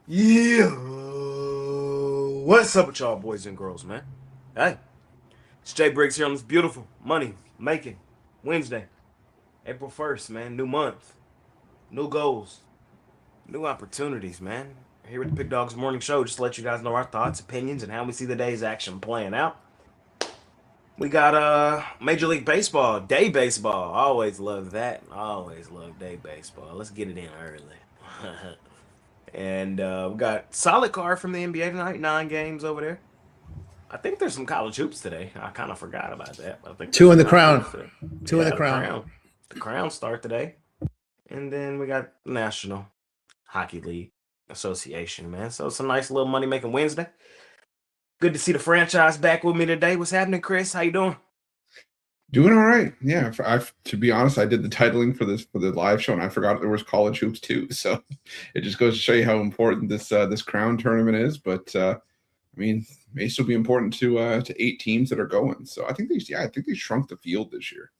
Yeah. What's up with y'all boys and girls, man? Hey, it's Jay Briggs here on this beautiful money making Wednesday, April 1st, man. New month, new goals, new opportunities, man. Here with the Pick Dawgz Morning Show, just to let you guys know our thoughts, opinions, and how we see the day's action playing out. We got Major League Baseball, day baseball. I always love that. I always love day baseball. Let's get it in early. And we got solid card from the NBA tonight. 9 games over there. I think there's some college hoops today. I kind of forgot about that. I think there's Two in some the college crown. hoops today. Two in Yeah, the crown. The crown start today, and then we got National Hockey League Association, man. So it's a nice little money making Wednesday. Good to see the franchise back with me today. What's happening, Chris? How you doing? Doing all right. Yeah. To be honest, I did the titling for the live show, and I forgot there was college hoops too. So it just goes to show you how important this crown tournament is. But I mean, may still be important to 8 teams that are going. So I think they shrunk the field this year.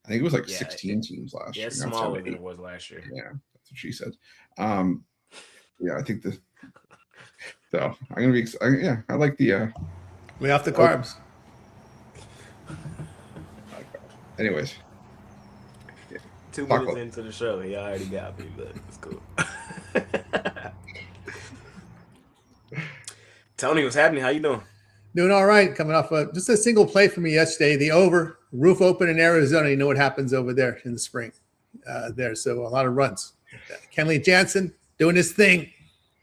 I think it was like Yeah, 16 teams last year. it's Now it's down smaller to than 8. it was last year. Yeah, that's what she said. Yeah, I think the so I'm gonna be. I like the. Lay off the carbs. Anyways, 2 minutes into the show, he already got me, but it's cool. Tony, what's happening? How you doing? Doing all right. Coming off just a single play for me yesterday. The over roof open in Arizona. You know what happens over there in the spring. So a lot of runs. Kenley Jansen doing his thing,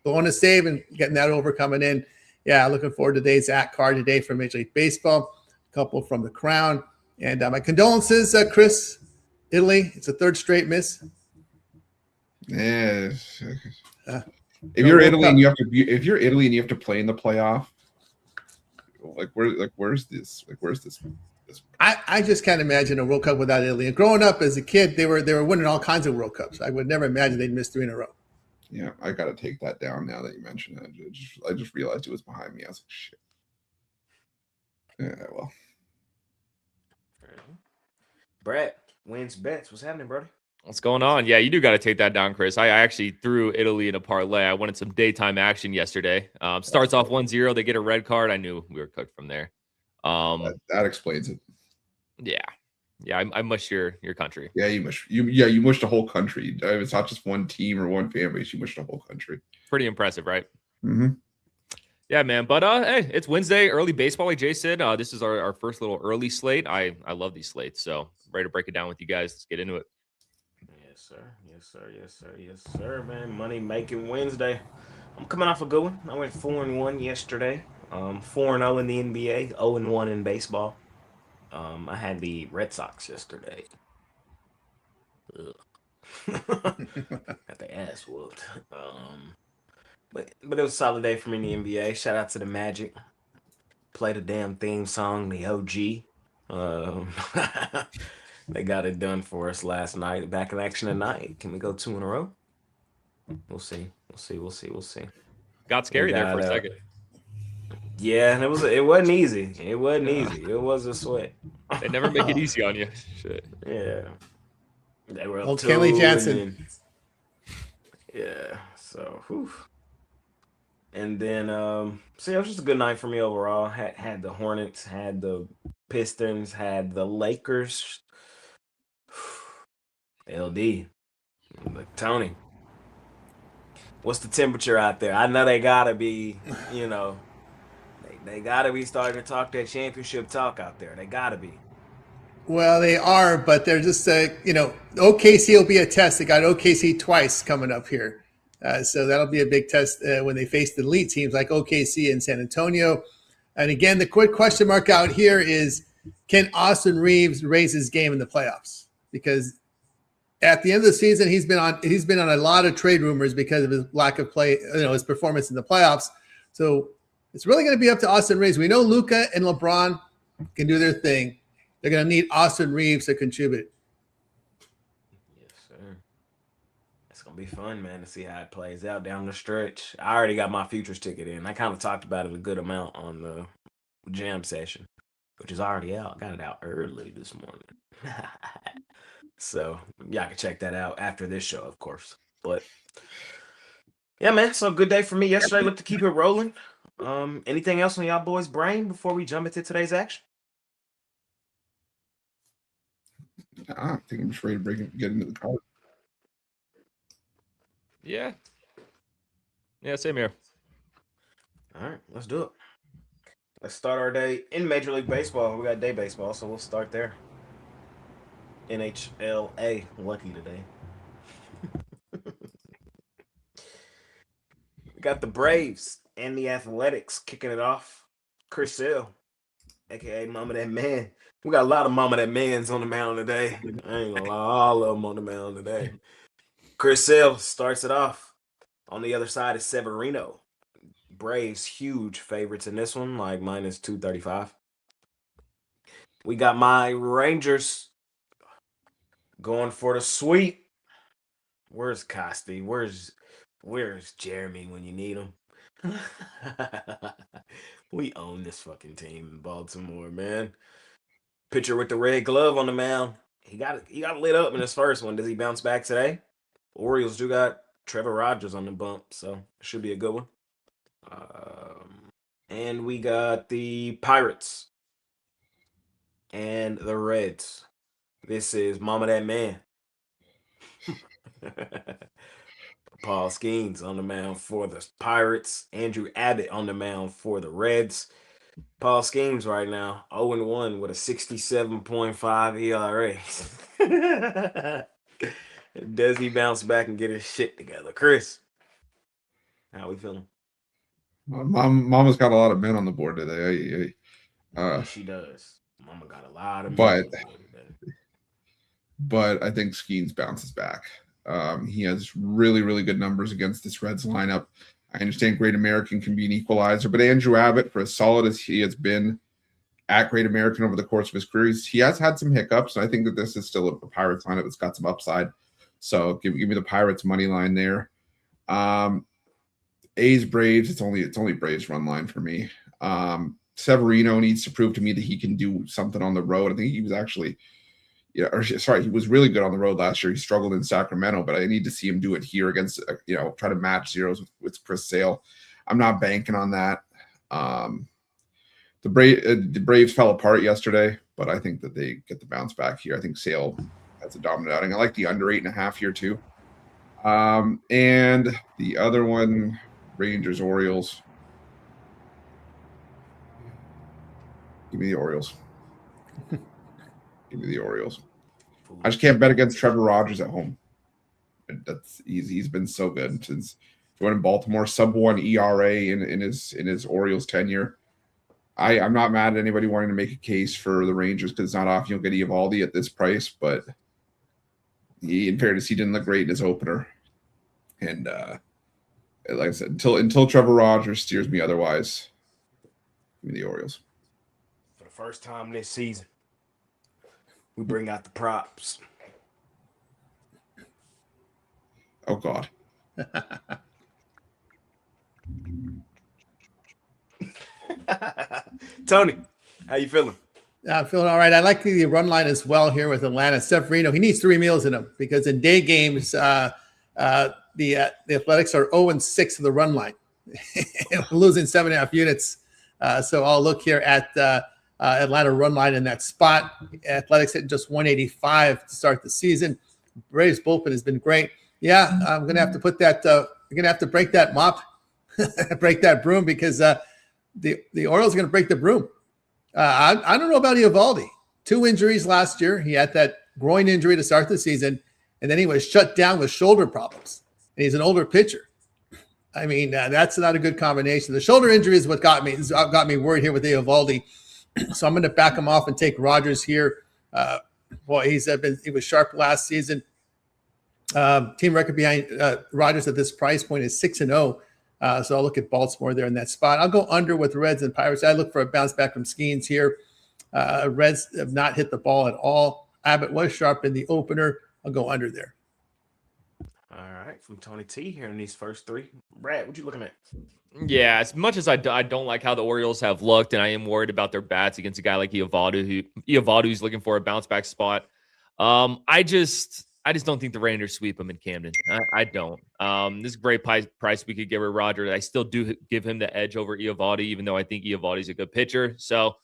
going to save and getting that over coming in. Yeah, looking forward to today's card today from Major League Baseball. A couple from the Crown, and my condolences, Chris. Italy. It's a third straight miss. yeah. Uh, If you're Italy and you have to play in the playoff, where's this? I just can't imagine a World Cup without Italy. And growing up as a kid, they were winning all kinds of World Cups. I would never imagine they'd miss 3 in a row. Yeah, I got to take that down now that you mentioned it. I just realized it was behind me. I was like, shit. Yeah, well. Brett wins bets. What's happening, brother? What's going on? Yeah, you do got to take that down, Chris. I actually threw Italy in a parlay. I wanted some daytime action yesterday. Starts off 1-0. They get a red card. I knew we were cooked from there. That explains it. Yeah. I mushed your country. Yeah, you mushed the whole country. It's not just one team or one fan base. You mushed the whole country. Pretty impressive, right? Mm-hmm. Yeah, man. But hey, it's Wednesday, early baseball. Like Jay said, this is our first little early slate. I love these slates, so ready to break it down with you guys. Let's get into it. Yes, sir, man. Money making Wednesday. I'm coming off a good one. I went 4-1 yesterday. 4-0 in the NBA, 0-1 in baseball. I had the Red Sox yesterday. Got the ass whooped. But it was a solid day for me in the NBA. Shout out to the Magic. Play the damn theme song, the OG. They got it done for us last night. Back in action tonight. Can we go 2 in a row? We'll see. Got scary there for a second. Yeah, and it wasn't easy. It was a sweat. They never make it easy on you. Shit. Yeah. They were up Old 2 Kenley Jansen. and then- yeah. So, whew. And then, so it was just a good night for me overall. Had the Hornets, had the Pistons, had the Lakers. LD. But Tony, what's the temperature out there? I know they gotta be, they gotta be starting to talk that championship talk out there. They gotta be. Well, they are, but they're just, OKC will be a test. They got OKC twice coming up here. So that'll be a big test when they face the elite teams like OKC and San Antonio. And again, the quick question mark out here is, can Austin Reeves raise his game in the playoffs? Because at the end of the season, he's been on a lot of trade rumors because of his lack of play, his performance in the playoffs. So it's really going to be up to Austin Reeves. We know Luka and LeBron can do their thing. They're going to need Austin Reeves to contribute. Yes, sir. It's going to be fun, man, to see how it plays out down the stretch. I already got my futures ticket in. I kind of talked about it a good amount on the jam session, which is already out. Got it out early this morning. So y'all can check that out after this show, of course. But Yeah, man. So good day for me yesterday. Look to keep it rolling. Anything else on y'all boys' brain before we jump into today's action? I think I'm just ready to get into the card. Yeah. Yeah, same here. All right, let's do it. Let's start our day in Major League Baseball. We got day baseball, so we'll start there. NHLA, lucky today. We got the Braves and the Athletics kicking it off. Chris Sale, aka Mama That Man. We got a lot of Mama That Mans on the mound today. I ain't gonna lie, all of them on the mound today. Chris Sale starts it off. On the other side is Severino. Braves huge favorites in this one, like minus 235. We got my Rangers going for the sweep. Where's Costi? Where's Jeremy when you need him? We own this fucking team in Baltimore, man. Pitcher with the red glove on the mound. He got lit up in his first one. Does he bounce back today? Orioles do got Trevor Rogers on the bump, so it should be a good one. And we got the Pirates and the Reds. This is Mama That Man. Paul Skeens on the mound for the Pirates. Andrew Abbott on the mound for the Reds. Paul Skeens right now 0-1 with a 67.5 ERA. Does he bounce back and get his shit together? Chris, how we feeling? Mama's got a lot of men on the board today. Yes, she does. Mama got a lot of but men on the board today. But I think Skeens bounces back. He has really, really good numbers against this Reds lineup. I understand Great American can be an equalizer, but Andrew Abbott, for as solid as he has been at Great American over the course of his career, he has had some hiccups. I think that this is still a Pirates lineup that's got some upside. So give me the Pirates money line there. A's Braves, it's only Braves run line for me. Severino needs to prove to me that he can do something on the road. I think he was actually, he was really good on the road last year. He struggled in Sacramento, but I need to see him do it here against, try to match zeros with Chris Sale. I'm not banking on that. The Braves fell apart yesterday, but I think that they get the bounce back here. I think Sale has a dominant outing. I like the under 8.5 here too. And the other one, Rangers, Orioles. Give me the Orioles. Give me the Orioles. I just can't bet against Trevor Rogers at home. He's been so good since joining Baltimore. Sub-1 ERA in his Orioles tenure. I'm not mad at anybody wanting to make a case for the Rangers because it's not often you'll get Eovaldi at this price, but in fairness, he didn't look great in his opener. And like I said, until Trevor Rogers steers me otherwise, give me the Orioles. For the first time this season, we bring out the props. Oh, God. Tony, how you feeling? I'm feeling all right. I like the run line as well here with Atlanta. Severino, he needs 3 meals in him because in day games, the Athletics are 0-6 to the run line, losing 7.5 units. So I'll look here at Atlanta run line in that spot. Athletics hitting just 185 to start the season. Braves bullpen has been great. Yeah, I'm gonna have to put that. You're gonna have to break that mop, break that broom because the Orioles are gonna break the broom. I don't know about Eovaldi. 2 injuries last year. He had that groin injury to start the season, and then he was shut down with shoulder problems. And he's an older pitcher. I mean, that's not a good combination. The shoulder injury is what got me worried here with Eovaldi. So I'm going to back him off and take Rogers here. He was sharp last season. Team record behind Rogers at this price point is 6-0. So I'll look at Baltimore there in that spot. I'll go under with Reds and Pirates. I look for a bounce back from Skeens here. Reds have not hit the ball at all. Abbott was sharp in the opener. I'll go under there. All right, from Tony T here in these first 3. Brad, what you looking at? Yeah, as much as I don't like how the Orioles have looked, and I am worried about their bats against a guy like Eovaldi, who's looking for a bounce back spot. I I just don't think the Rangers sweep them in Camden. I don't. This is a great price we could give Rogers. I still do give him the edge over Eovaldi, even though I think Eovaldi's a good pitcher. So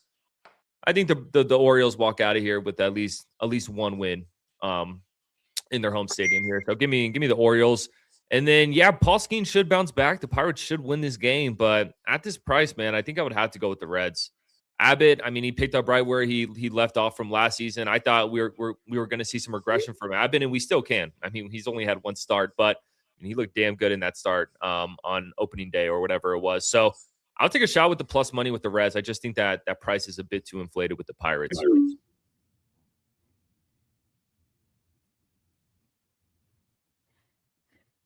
I think the Orioles walk out of here with at least one win in their home stadium here. So give me the Orioles. And then, yeah, Paul Skeens should bounce back. The Pirates should win this game. But at this price, man, I think I would have to go with the Reds. Abbott, I mean, he picked up right where he left off from last season. I thought we were going to see some regression from Abbott, and we still can. I mean, he's only had one start, but he looked damn good in that start on opening day or whatever it was. So I'll take a shot with the plus money with the Reds. I just think that price is a bit too inflated with the Pirates.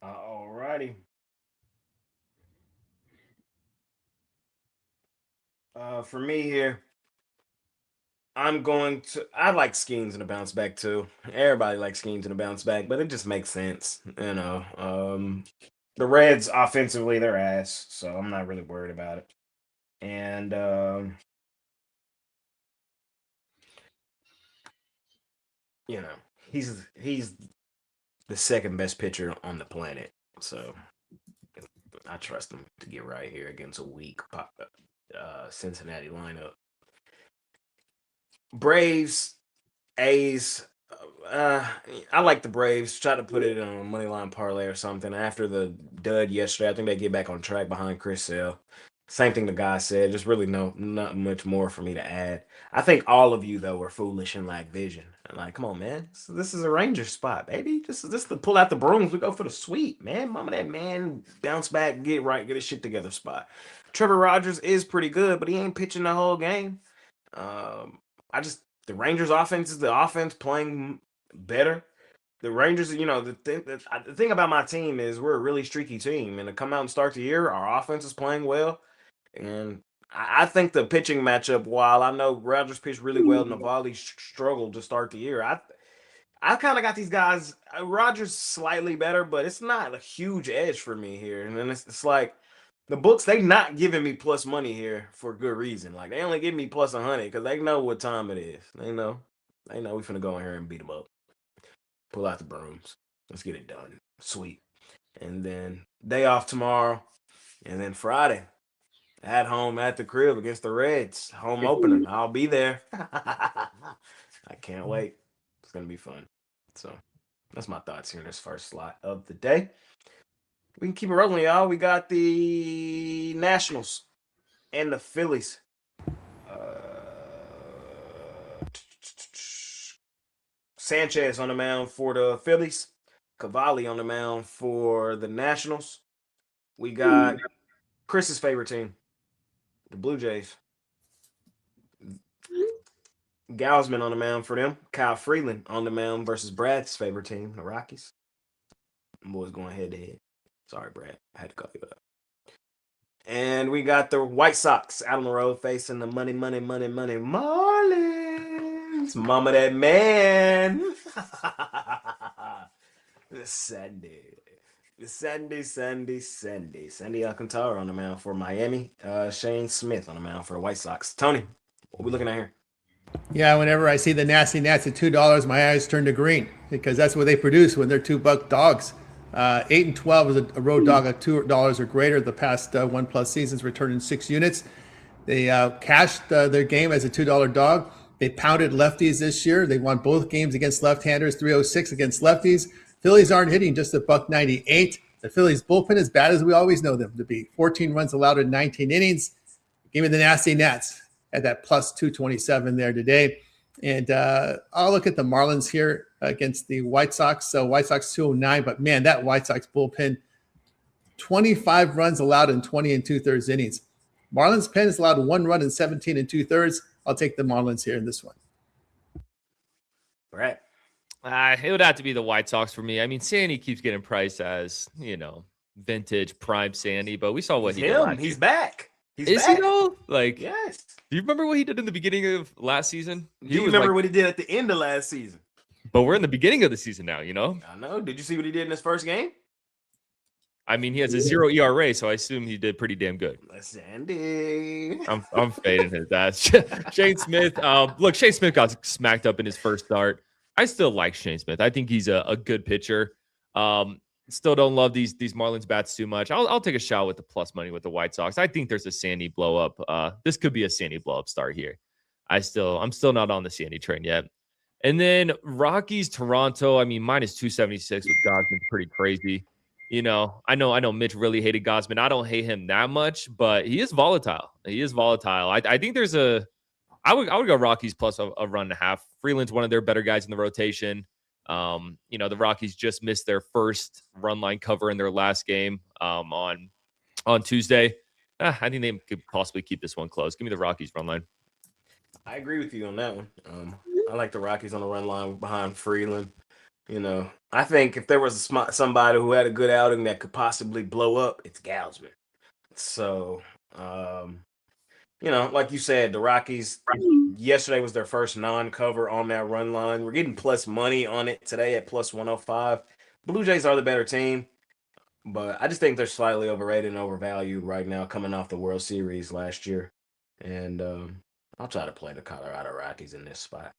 All righty. For me here, I like Skeens in a bounce back too. Everybody likes Skeens in a bounce back, but it just makes sense, you know. The Reds offensively, they're ass, so I'm not really worried about it. And you know, he's the second best pitcher on the planet, so I trust him to get right here against a weak Cincinnati lineup. Braves, A's. I like the Braves. Try to put it on a money line parlay or something. After the dud yesterday, I think they get back on track behind Chris Sale. Same thing the guy said. Just really not much more for me to add. I think all of you though are foolish and lack vision. And like, come on, man. This is a Ranger spot, baby. This is to pull out the brooms. We go for the sweep, man. Mama, that man bounce back, get his shit together spot. Trevor Rogers is pretty good, but he ain't pitching the whole game. The Rangers offense is the offense playing better. The Rangers, you know, the thing about my team is we're a really streaky team, and to come out and start the year, our offense is playing well, and I think the pitching matchup, while I know Rogers pitched really well, Navali struggled to start the year. I kind of got these guys. Rogers slightly better, but it's not a huge edge for me here, and then it's like. The books, they not giving me plus money here for good reason. Like, they only give me plus 100 because they know what time it is. They know we finna go in here and beat them up. Pull out the brooms. Let's get it done. Sweet. And then day off tomorrow. And then Friday, at home at the crib against the Reds. Home opener. I'll be there. I can't wait. It's going to be fun. So, that's my thoughts here in this first slot of the day. We can keep it rolling, y'all. We got the Nationals and the Phillies. Sanchez on the mound for the Phillies. Cavalli on the mound for the Nationals. We got Chris's favorite team, the Blue Jays. Gausman on the mound for them. Kyle Freeland on the mound versus Brad's favorite team, the Rockies. Boys going head to head. Sorry, Brad. I had to call you up. And we got the White Sox out on the road facing the money Marlins. Mama that man. The Sandy Alcantara on the mound for Miami. Shane Smith on the mound for the White Sox. Tony, what we looking at here? Yeah, whenever I see the Nasty Nats at $2, my eyes turn to green because that's what they produce when they're $2 dogs. 8-12 is a road dog at $2 or greater. The past 1+ seasons, returning 6 units. They cashed their game as a $2 dog. They pounded lefties this year. They won both games against left-handers, 306 against lefties. Phillies aren't hitting, just a $198. The Phillies bullpen is bad as we always know them to be. 14 runs allowed in 19 innings. Give me the Nasty Nats at that plus 227 there today. And I'll look at the Marlins here against the White Sox. So White Sox 209, but man, that White Sox bullpen, 25 runs allowed in 20 2/3 innings. Marlins pen is allowed 1 run in 17 2/3. I'll take the Marlins here in this one. Brett. It would have to be the White Sox for me. I mean, Sandy keeps getting priced as, vintage prime Sandy, but we saw what he did. He's back. Is he though? Like, yes. Do you remember what he did in the beginning of last season? Do you remember what he did at the end of last season? But we're in the beginning of the season now, I know. Did you see what he did in his first game? I mean, he has a 0 ERA, so I assume he did pretty damn good. Sandy. I'm fading his ass. Shane Smith. Look, Shane Smith got smacked up in his first start. I still like Shane Smith. I think he's a good pitcher. Still don't love these Marlins bats too much. I'll take a shot with the plus money with the White Sox. I think there's a Sandy blow up. This could be a Sandy blow up start here. I'm still not on the Sandy train yet. And then Rockies Toronto. I mean, minus 276 with Gosman's pretty crazy. I know Mitch really hated Gosman. I don't hate him that much, but he is volatile. I think there's I would go Rockies plus a run and a half. Freeland's one of their better guys in the rotation. The Rockies just missed their first run line cover in their last game on Tuesday. I think they could possibly keep this one close. Give me the Rockies run line. I agree with you on that one. I like the Rockies on the run line behind Freeland. I think if there was somebody who had a good outing that could possibly blow up, it's Gausman. So, like you said, the Rockies yesterday was their first non-cover on that run line. We're getting plus money on it today at plus 105. Blue Jays are the better team, but I just think they're slightly overrated and overvalued right now coming off the World Series last year. And I'll try to play the Colorado Rockies in this spot.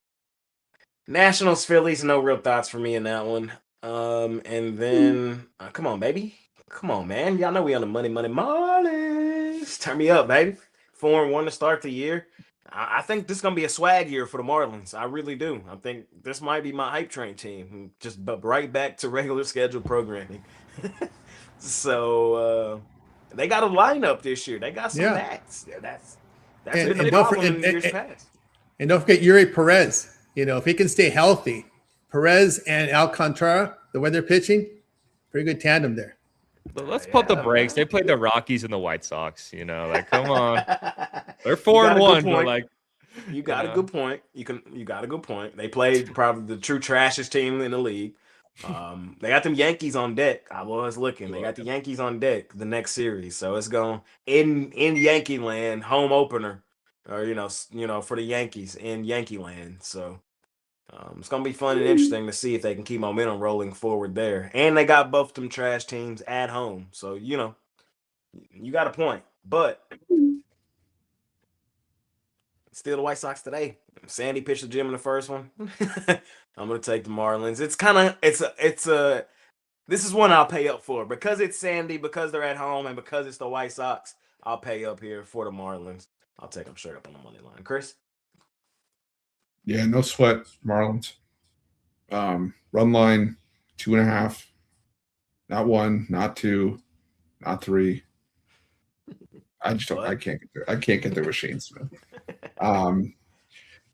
Nationals, Phillies, no real thoughts for me in that one. And then, come on, baby. Come on, man. Y'all know we on the money Marlins. Turn me up, baby. 4-1 to start the year. I think this is going to be a swag year for the Marlins. I really do. I think this might be my hype train team. Just right back to regular scheduled programming. So, they got a lineup this year. They got some bats. That's been the problem in years past. And don't forget Yuri Perez. If he can stay healthy, Perez and Alcantara, the way they're pitching, pretty good tandem there. But let's put the brakes. They played the Rockies and the White Sox. Come on, they're 4-1. But you got a good point. You got a good point. They played probably the true trashiest team in the league. They got them Yankees on deck. I was looking. They got the Yankees on deck the next series, so it's going in Yankee land, home opener, or for the Yankees in Yankee land. So it's gonna be fun and interesting to see if they can keep momentum rolling forward there. And they got both them trash teams at home, so you got a point. But still the White Sox today. Sandy pitched the gym in the first one. I'm gonna take the Marlins. This is one I'll pay up for because it's Sandy, because they're at home, and because it's the White Sox. I'll pay up here for the Marlins. I'll take them straight up on the money line. Chris? Yeah, no sweat, Marlins. Run line 2.5. Not 1, not 2, not 3. I just don't. I can't get there. I can't get there with Shane Smith.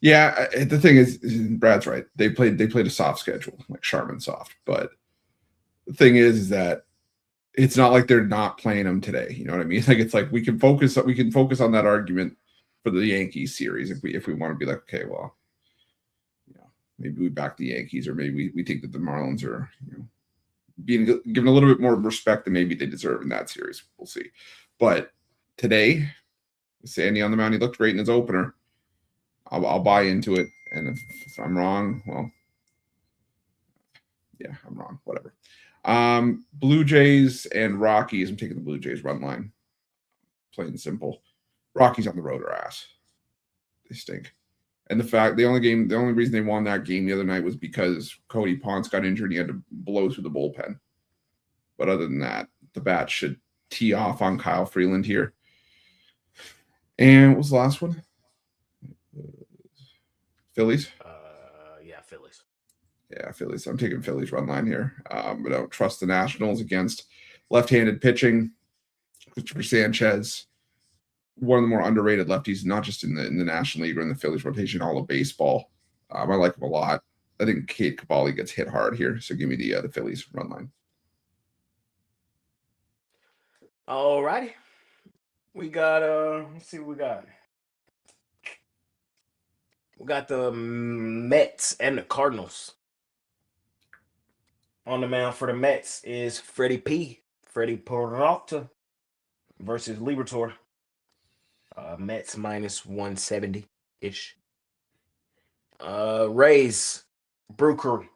Yeah, the thing is, Brad's right. They played a soft schedule, like Charmin soft. But the thing is that it's not like they're not playing them today. You know what I mean? It's like we can focus on that argument for the Yankees series if we want to be like, okay, well, maybe we back the Yankees, or maybe we think that the Marlins are being given a little bit more respect than maybe they deserve in that series. We'll see. But today, Sandy on the mound, he looked great in his opener. I'll buy into it, and if I'm wrong, well, yeah, I'm wrong. Whatever. Blue Jays and Rockies. I'm taking the Blue Jays run line. Plain and simple. Rockies on the road are ass. They stink. And the only reason they won that game the other night was because Cody Ponce got injured and he had to blow through the bullpen. But other than that, the bat should tee off on Kyle Freeland here. And what was the last one? Phillies? Yeah, Phillies. Yeah, Phillies. I'm taking Phillies run line here. But I don't trust the Nationals against left-handed pitching. Christopher Sanchez, one of the more underrated lefties, not just in the National League or in the Phillies rotation, all of baseball. I like him a lot. I think Kate Cavalli gets hit hard here, so give me the Phillies run line. All righty. We got let's see what we got. We got the Mets and the Cardinals. On the mound for the Mets is Freddie Peralta versus Liberatore. Mets minus 170-ish. Rays, Brew Crew.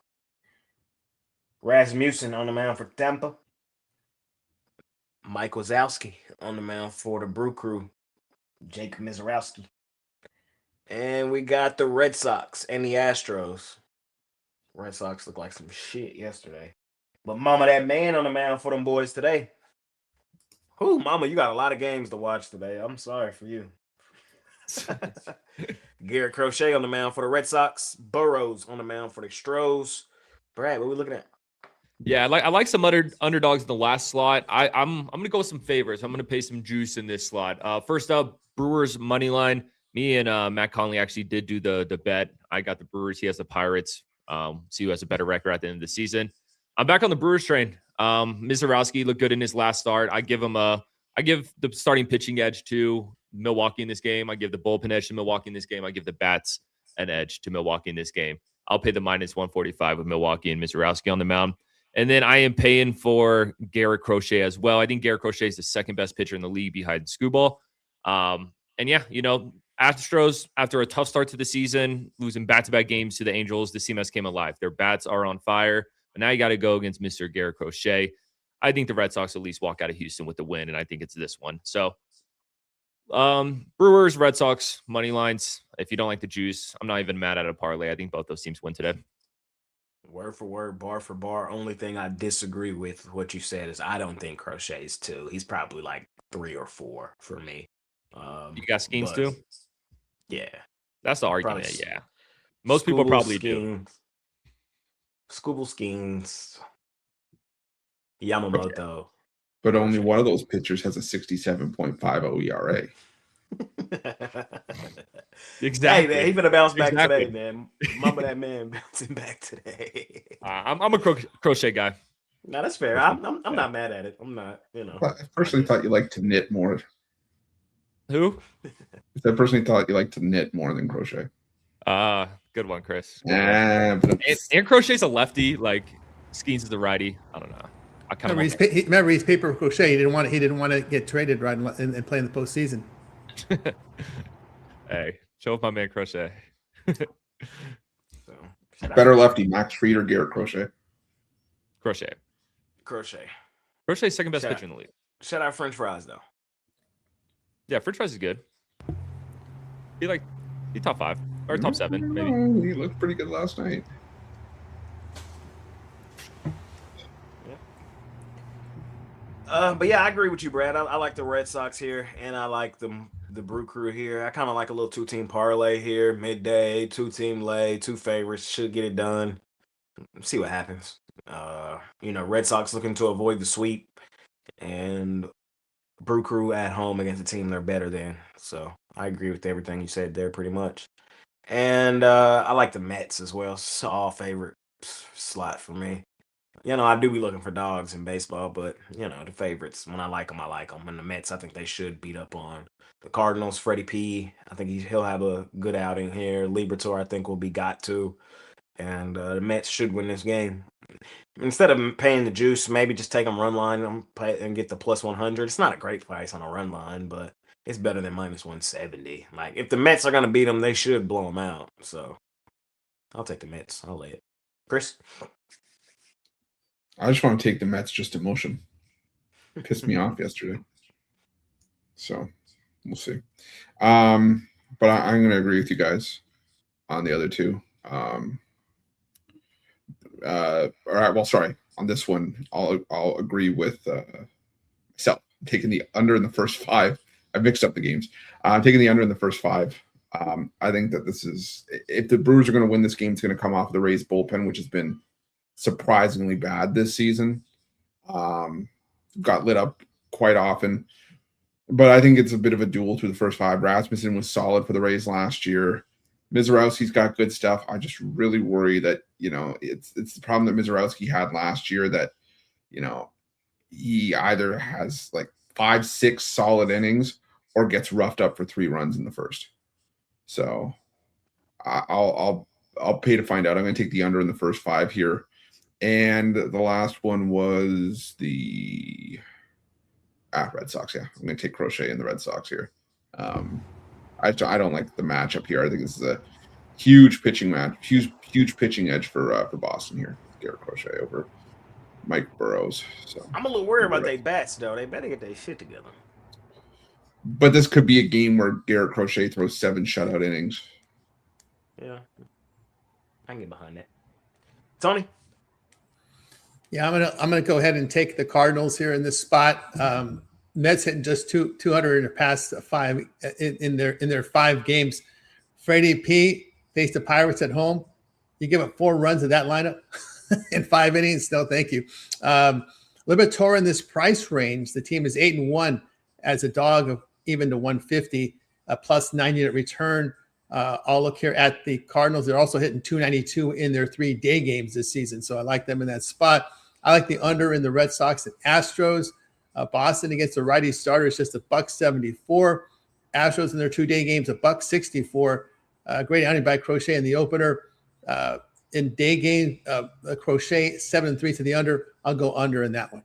Rasmussen on the mound for Tampa. Mike Wazowski on the mound for the Brew Crew. Jake Mizarowski. And we got the Red Sox and the Astros. Red Sox look like some shit yesterday. But mama, that man on the mound for them boys today. Whoo, mama, you got a lot of games to watch today. I'm sorry for you. Garrett Crochet on the mound for the Red Sox. Burrows on the mound for the Stros. Brad, what are we looking at? Yeah, I like some underdogs in the last slot. I'm gonna go with some favorites. I'm gonna pay some juice in this slot. First up, Brewers money line. Me and Matt Conley actually did do the bet. I got the Brewers. He has the Pirates. See who has a better record at the end of the season. I'm back on the Brewers train. Mizorowski looked good in his last start. I give the starting pitching edge to Milwaukee in this game. I give the bullpen edge to Milwaukee in this game. I give the bats an edge to Milwaukee in this game. I'll pay the minus 145 with Milwaukee and Mizorowski on the mound. And then I am paying for Garrett Crochet as well. I think Garrett Crochet is the second best pitcher in the league behind Skubal. And yeah, Astros, after a tough start to the season, losing back-to-back games to the Angels, the CMS came alive. Their bats are on fire. But now you got to go against Mr. Garrett Crochet. I think the Red Sox at least walk out of Houston with the win, and I think it's this one. So Brewers, Red Sox, money lines. If you don't like the juice, I'm not even mad at a parlay. I think both those teams win today. Word for word, bar for bar. Only thing I disagree with what you said is I don't think Crochet's 2. He's probably like 3 or 4 for me. You got Skeens too? Yeah. That's the argument, Probably yeah. Most people probably do. Scooble Skeens. Yamamoto. But only one of those pitchers has a 67.50 ERA. Exactly. Hey, man, he's gonna bounce back today, man. Mama, that man bouncing back today. I'm a Crochet guy. No, that's fair. I'm not mad at it. I'm not, I personally thought you liked to knit more. Who? I personally thought you liked to knit more than crochet. Good one, Chris. And Crochet's a lefty. Like Skeens is a righty. I don't know. I kind of remember he's paper crochet. He didn't want to get traded right and play in the postseason. Hey, show off my man Crochet. Better lefty, Max Fried or Garrett Crochet? Crochet. Crochet's second best pitcher in the league. Shout out French fries though. Yeah, French fries is good. He top 5 or top 7 maybe. He looked pretty good last night. But yeah, I agree with you, Brad. I like the Red Sox here, and I like the Brew Crew here. I kind of like a little 2-team parlay here, midday, 2-team lay, 2 favorites should get it done. See what happens. Red Sox looking to avoid the sweep, and Brew Crew at home against a team they're better than. So I agree with everything you said there, pretty much. And I like the Mets as well. It's all favorite slot for me. I do be looking for dogs in baseball, but, the favorites, when I like them, I like them. And the Mets, I think they should beat up on the Cardinals. Freddie P, I think he'll have a good outing here. Liberatore, I think, will be got to. And the Mets should win this game. Instead of paying the juice, maybe just take them run line and get the plus 100. It's not a great price on a run line, but it's better than minus 170. Like, if the Mets are going to beat them, they should blow them out. So I'll take the Mets. I'll lay it. Chris? I just want to take the Mets just emotion. Pissed me off yesterday. So we'll see. But I'm going to agree with you guys on the other two. All right. Well, sorry. On this one, I'll agree with myself. I'm taking the under in the first 5. I mixed up the games. I'm taking the under in the first 5. I think that this is, if the Brewers are going to win this game, it's going to come off of the Rays bullpen, which has been surprisingly bad this season. Got lit up quite often. But I think it's a bit of a duel through the first 5. Rasmussen was solid for the Rays last year. Mizorowski's got good stuff. I just really worry that, it's the problem that Mizorowski had last year, that, he either has like 5-6 solid innings or gets roughed up for 3 runs in the first. So I'll pay to find out. I'm going to take the under in the first 5 here. And the last one was the Red Sox. Yeah, I'm going to take Crochet in the Red Sox here. I don't like the matchup here. I think this is a huge pitching match, huge pitching edge for Boston here. Garrett Crochet over Mike Burrows. So I'm a little worried about their bats, though. They better get their shit together. But this could be a game where Garrett Crochet throws 7 shutout innings. Yeah, I can get behind that. Tony? Yeah, I'm gonna go ahead and take the Cardinals here in this spot. Mets hitting just 200 in the past five in their 5 games. Freddie P faced the Pirates at home. You give up 4 runs in that lineup in 5 innings. No, thank you. Liberatore in this price range. The team is 8-1 as a dog of even to 150, a plus 9-unit return. I'll look here at the Cardinals. They're also hitting 292 in their 3-day games this season, so I like them in that spot. I like the under in the Red Sox and Astros. Boston against the righty starter is just a $1.74. Astros in their 2-day games a $1.64. Great outing by Crochet in the opener. In day game, Crochet 7-3 to the under. I'll go under in that one.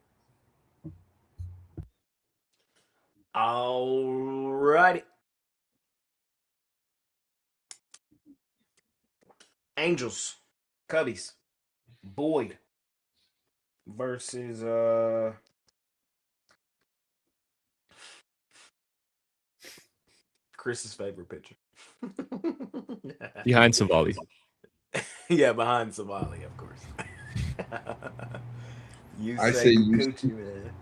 All righty. Angels, Cubbies, Boyd versus Chris's favorite pitcher. Behind Savali. Yeah, behind Savali, of course. I say Coochie, man.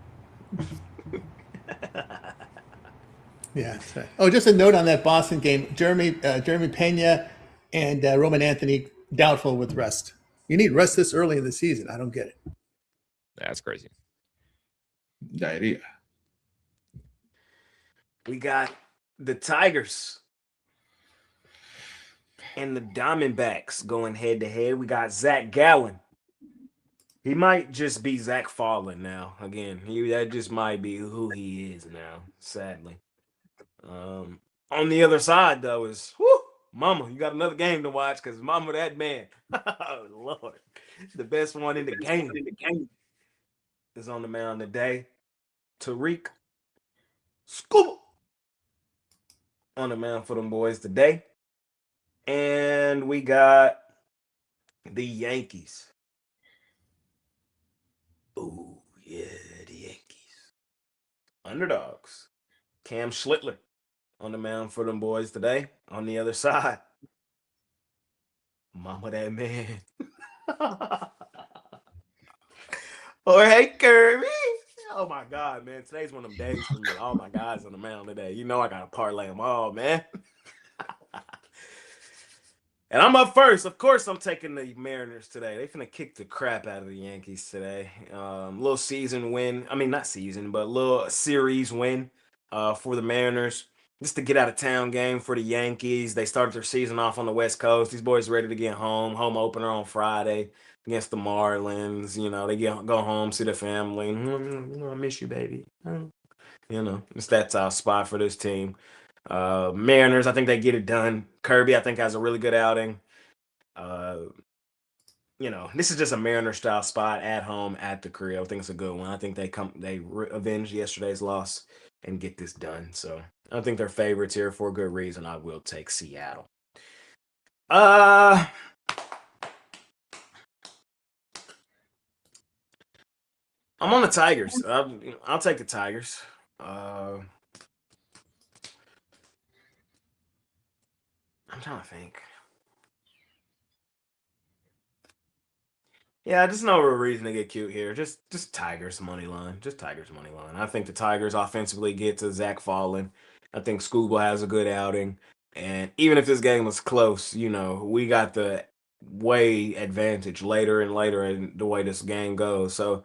Yeah. Sorry. Oh, just a note on that Boston game: Jeremy Pena and Roman Anthony doubtful with rest. You need rest this early in the season. I don't get it. That's crazy. Diarrhea. We got the Tigers and the Diamondbacks going head to head. We got Zach Gallen. He might just be Zach Fallen now. Again, that just might be who he is now, sadly. On the other side, though, is Mama. You got another game to watch because Mama, that man, oh Lord, the best one in the game is on the mound today. Tariq Skubal on the mound for them boys today. And we got the Yankees. Oh, yeah, the Yankees. Underdogs. Cam Schlittler on the mound for them boys today. On the other side, Mama, that man. Or hey, Kirby. Oh, my God, man. Today's one of them days for me. All my guys on the mound today. You know I got to parlay them all, man. And I'm up first. Of course, I'm taking the Mariners today. They finna kick the crap out of the Yankees today. Little season win. I mean, not season, but little series win for the Mariners. Just to get out of town game for the Yankees. They started their season off on the West Coast. These boys ready to get home. Home opener on Friday against the Marlins. You know, they go home, see their family. I miss you, baby. You know, it's that top spot for this team. Mariners, I think they get it done. Kirby, I think, has a really good outing. You know, this is just a Mariner style spot at home at the crib. I think it's a good one. I think they avenge yesterday's loss and get this done. So I think they're favorites here for a good reason. I will take Seattle. I'm on the Tigers. I'll take the Tigers. I'm trying to think. Yeah, just no real reason to get cute here. Just Tigers money line. Just Tigers money line. I think the Tigers offensively get to Zach Fallen. I think Scooble has a good outing. And even if this game was close, you know, we got the way advantage later and later in the way this game goes. So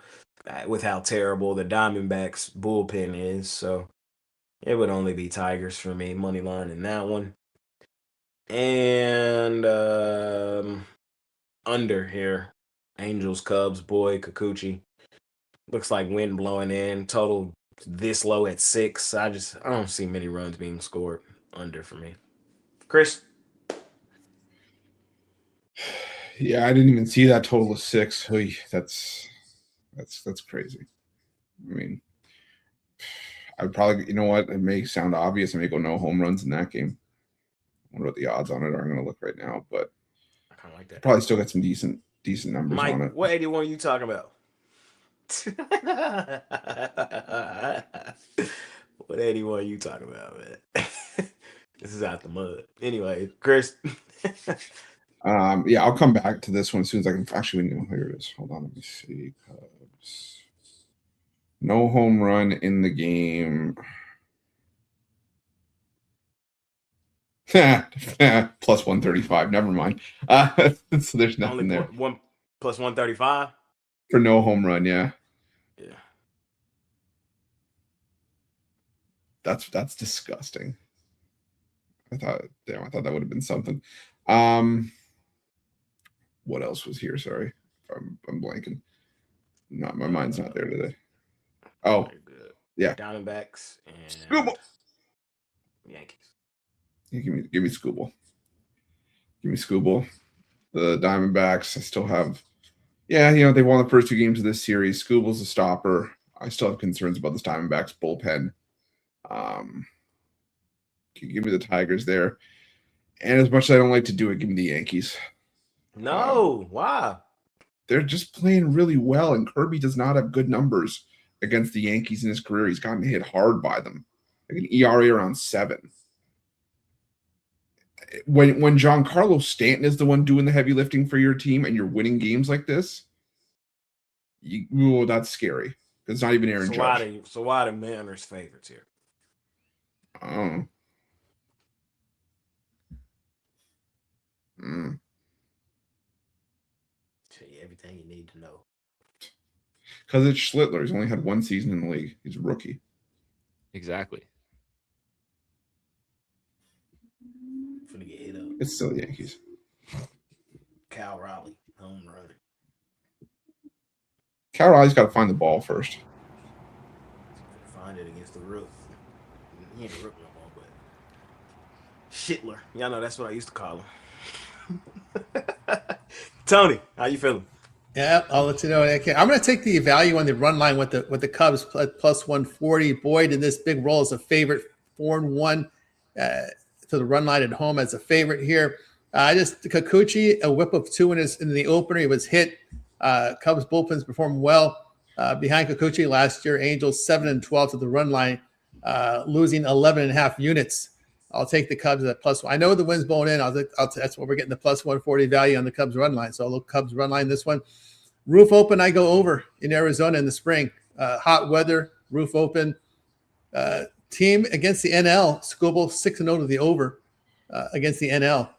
with how terrible the Diamondbacks bullpen is. So it would only be Tigers for me, money line in that one. And under here, Angels, Cubs, Boy, Kikuchi. Looks like wind blowing in. Total this low at 6. I don't see many runs being scored under for me. Chris? Yeah, I didn't even see that total of 6. Oy, that's crazy. I mean, I would probably, you know what? It may sound obvious. I may go no home runs in that game. I wonder what the odds on it are. I'm going to look right now, but I kind of like that. Probably still got some decent numbers Mike, on it. what 81 are you talking about? What 81 are you talking about, man? This is out the mud. Anyway, Chris. Yeah, I'll come back to this one as soon as I can. Actually, no, here it is. Hold on, let me see. Cubs. No home run in the game. Plus 135. Never mind. So there's nothing Only there one plus 135 for no home run. Yeah, Yeah. that's disgusting. I thought that would have been something. What else was here? Sorry, I'm blanking. Not my mind's not there today. Oh, Very good. yeah. Diamondbacks and Scooble. Yankees. Yeah, give me Scooble. Give me Scooble. The Diamondbacks, I still have. Yeah, they won the first 2 games of this series. Scooble's a stopper. I still have concerns about this Diamondbacks bullpen. Give me the Tigers there. And as much as I don't like to do it, give me the Yankees. No, why? They're just playing really well, and Kirby does not have good numbers against the Yankees in his career. He's gotten hit hard by them. Like an ERA around 7. When Giancarlo Stanton is the one doing the heavy lifting for your team and you're winning games like this, that's scary. It's not even Aaron Judge. So why the Mariners favorites here? Oh. Tell you everything you need to know. Because it's Schlittler. He's only had 1 season in the league. He's a rookie. Exactly. Finna get hit up. It's still the Yankees. Cal Raleigh, home run. Cal Raleigh's got to find the ball first. Find it against the Rook. He ain't a Rook no more, but Shitler. Y'all know that's what I used to call him. Tony, how you feeling? Yeah, I'll let you know. Okay. I'm going to take the value on the run line with the Cubs plus 140. Boyd in this big role as a favorite, 4-1 to the run line at home as a favorite here. Kikuchi, a whip of 2 in the opener. He was hit. Cubs bullpens performed well behind Kikuchi last year. Angels 7-12 to the run line, losing 11.5 units. I'll take the Cubs at +1. I know the wind's blowing in. That's what we're getting, the plus 140 value on the Cubs run line. So I'll look Cubs run line this one. Roof open, I go over in Arizona in the spring. Hot weather, roof open. Team against the NL, Scoble 6-0 to the over against the NL.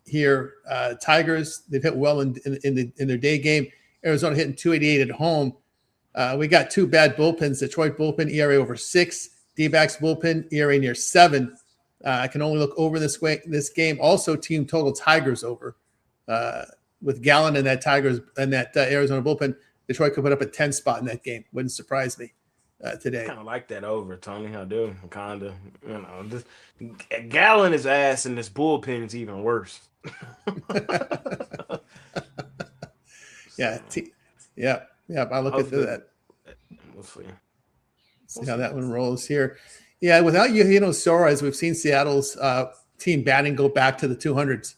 Here, Tigers, they've hit well in their day game. Arizona hitting 288 at home. We got 2 bad bullpens. Detroit bullpen, ERA over 6. D-backs bullpen, ERA near 7. I can only look over this game. Also, team total Tigers over. With Gallen and that Tigers and that Arizona bullpen, Detroit could put up a 10 spot in that game. Wouldn't surprise me today. Kind of like that over, Tony. I do. Kind of. This Gallen is ass, and this bullpen is even worse. Yeah. I'll look into that. We'll see. See how that one rolls here. Yeah, without Suarez, we've seen Seattle's team batting go back to the 200s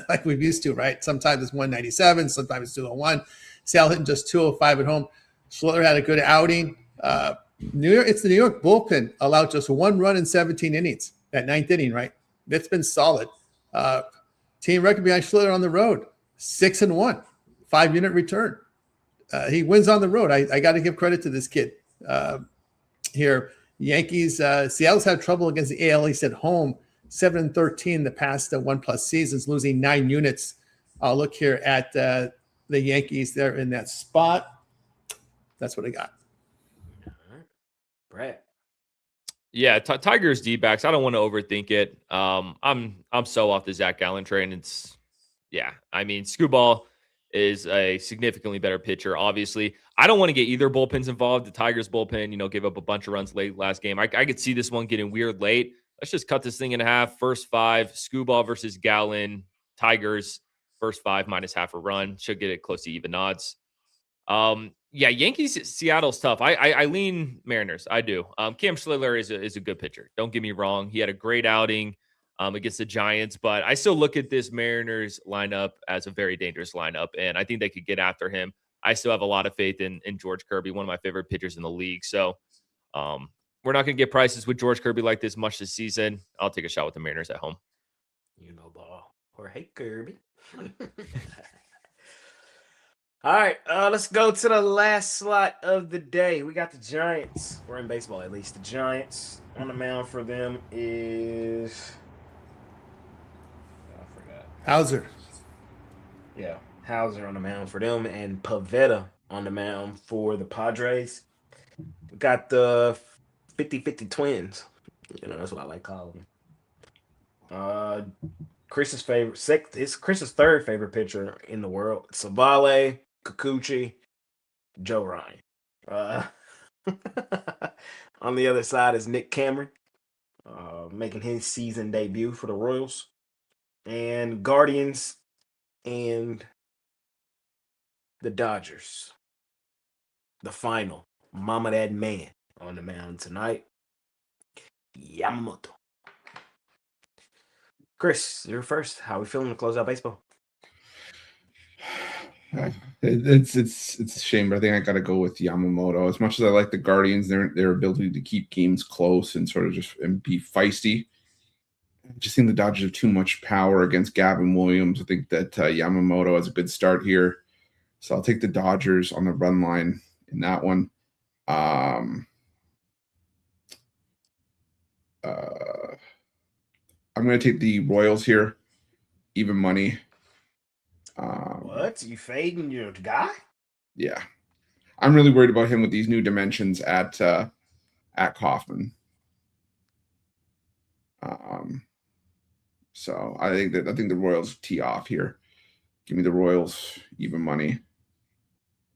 like we've used to, right? Sometimes it's 197, sometimes it's 201. Seattle hitting just 205 at home. Schlittler had a good outing. It's the New York bullpen allowed just 1 run in 17 innings. That 9th inning, right? It's been solid. Team record behind Schlittler on the road, 6-1, 5-unit return. He wins on the road. I got to give credit to this kid. Here, Yankees, Seattle's had trouble against the AL East at home, 7-13 the past 1+ seasons, losing 9 units. I'll look here at the Yankees there in that spot. That's what I got. All right. Brad. Yeah, Tigers D-backs. I don't want to overthink it. I'm so off the Zach Gallen train. I mean, Scooball is a significantly better pitcher. Obviously, I don't want to get either bullpens involved. The Tigers bullpen, gave up a bunch of runs late last game. I could see this one getting weird late. Let's just cut this thing in half. First 5, Scooball versus Gallen. Tigers first 5 minus half a run. Should get it close to even odds. Yankees, Seattle's tough. I lean Mariners. I do. Cam Schlittler is a good pitcher. Don't get me wrong. He had a great outing against the Giants, but I still look at this Mariners lineup as a very dangerous lineup, and I think they could get after him. I still have a lot of faith in George Kirby, one of my favorite pitchers in the league. So we're not going to get prices with George Kirby like this much this season. I'll take a shot with the Mariners at home. Ball. Or hey, Kirby. All right, let's go to the last slot of the day. We got the Giants. We're in baseball, at least. The Giants on the mound for them is. I forgot. Hauser. Yeah, Hauser on the mound for them, and Pavetta on the mound for the Padres. We got the 50-50 twins. That's what I like calling them. Chris's third favorite pitcher in the world. Savale, Kikuchi, Joe Ryan. On the other side is Nick Cameron, making his season debut for the Royals. And Guardians and the Dodgers. The final. Mama That Man on the mound tonight. Yamamoto. Chris, you're first. How are we feeling to close out baseball? It's a shame, but I think I got to go with Yamamoto. As much as I like the Guardians, their ability to keep games close and sort of and be feisty. I just think the Dodgers have too much power against Gavin Williams. I think that Yamamoto has a good start here, so I'll take the Dodgers on the run line in that one. I'm going to take the Royals here, even money. What? You fading your guy? Yeah. I'm really worried about him with these new dimensions at Kauffman. So I think the Royals tee off here. Give me the Royals, even money.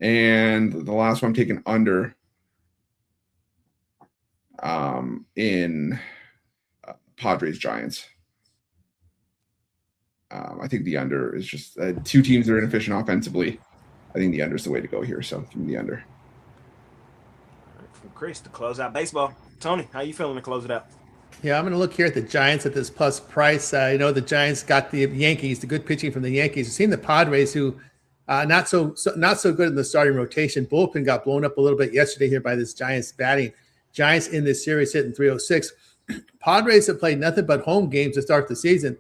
And the last one I'm taking under in Padres Giants. I think the under is just two teams that are inefficient offensively. I think the under is the way to go here. So give me the under. All right, from Chris to close out baseball. Tony, how you feeling to close it out? Yeah, I'm going to look here at the Giants at this plus price. The Giants got the Yankees, the good pitching from the Yankees. We've seen the Padres, who not so good in the starting rotation. Bullpen got blown up a little bit yesterday here by this Giants batting. Giants in this series hitting 306. Padres have played nothing but home games to start the season,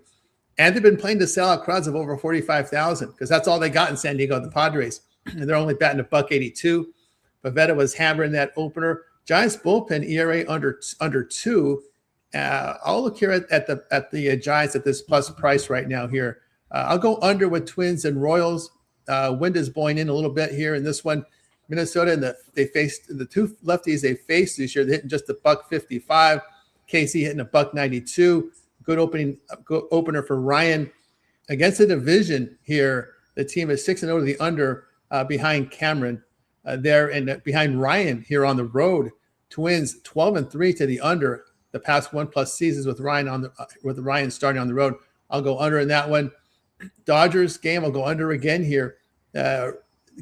and they've been playing to sellout crowds of over 45,000 because that's all they got in San Diego, the Padres. And they're only batting $1.82. Pavetta was hammering that opener. Giants bullpen ERA under 2. I'll look here at the Giants at this plus price right now here. I'll go under with Twins and Royals. Wind is blowing in a little bit here in this one. Minnesota and they faced the two lefties they faced this year. They're hitting just $155. KC hitting $192. Good opener for Ryan against the division here. The team is 6-0 to the under behind Cameron there and behind Ryan here on the road. Twins 12-3 to the under. The past 1+ seasons with Ryan starting on the road. I'll go under in that one. Dodgers game, I'll go under again here.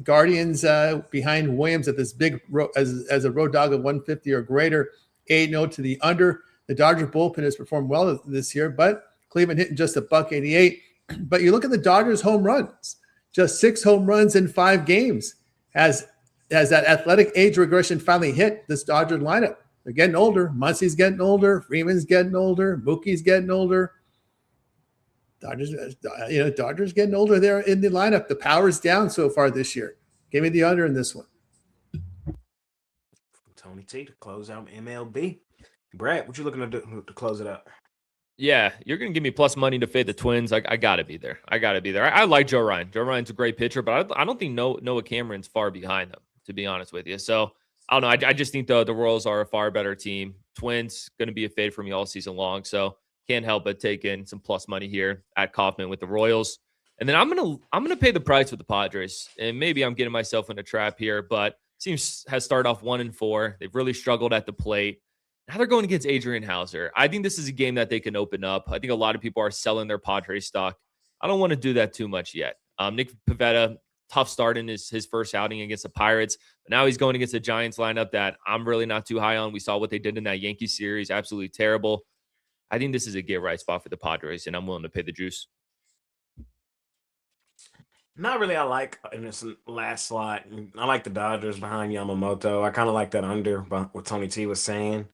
Guardians behind Williams at this big as a road dog of 150 or greater. 8-0 to the under. The Dodger bullpen has performed well this year, but Cleveland hitting just $188. But you look at the Dodgers home runs, just 6 home runs in 5 games. As that athletic age regression finally hit this Dodger lineup. They're getting older. Muncie's getting older. Freeman's getting older. Mookie's getting older. Dodgers getting older there in the lineup. The power's down so far this year. Give me the under in this one. Tony T to close out MLB. Brad, what you looking to do to close it out? Yeah, you're going to give me plus money to fade the Twins. I got to be there. I like Joe Ryan. Joe Ryan's a great pitcher, but I don't think Noah Cameron's far behind them, to be honest with you. So, I don't know. I just think the Royals are a far better team. Twins going to be a fade for me all season long. So can't help but take in some plus money here at Kauffman with the Royals. And then I'm gonna pay the price with the Padres. And maybe I'm getting myself in a trap here, but teams has started off 1-4. They've really struggled at the plate. Now they're going against Adrian Hauser. I think this is a game that they can open up. I think a lot of people are selling their Padres stock. I don't want to do that too much yet. Nick Pivetta, tough start in his first outing against the Pirates. But now he's going against the Giants lineup that I'm really not too high on. We saw what they did in that Yankees series. Absolutely terrible. I think this is a get-right spot for the Padres, and I'm willing to pay the juice. Not really. I like in this last slot. I like the Dodgers behind Yamamoto. I kind of like that under what Tony T was saying.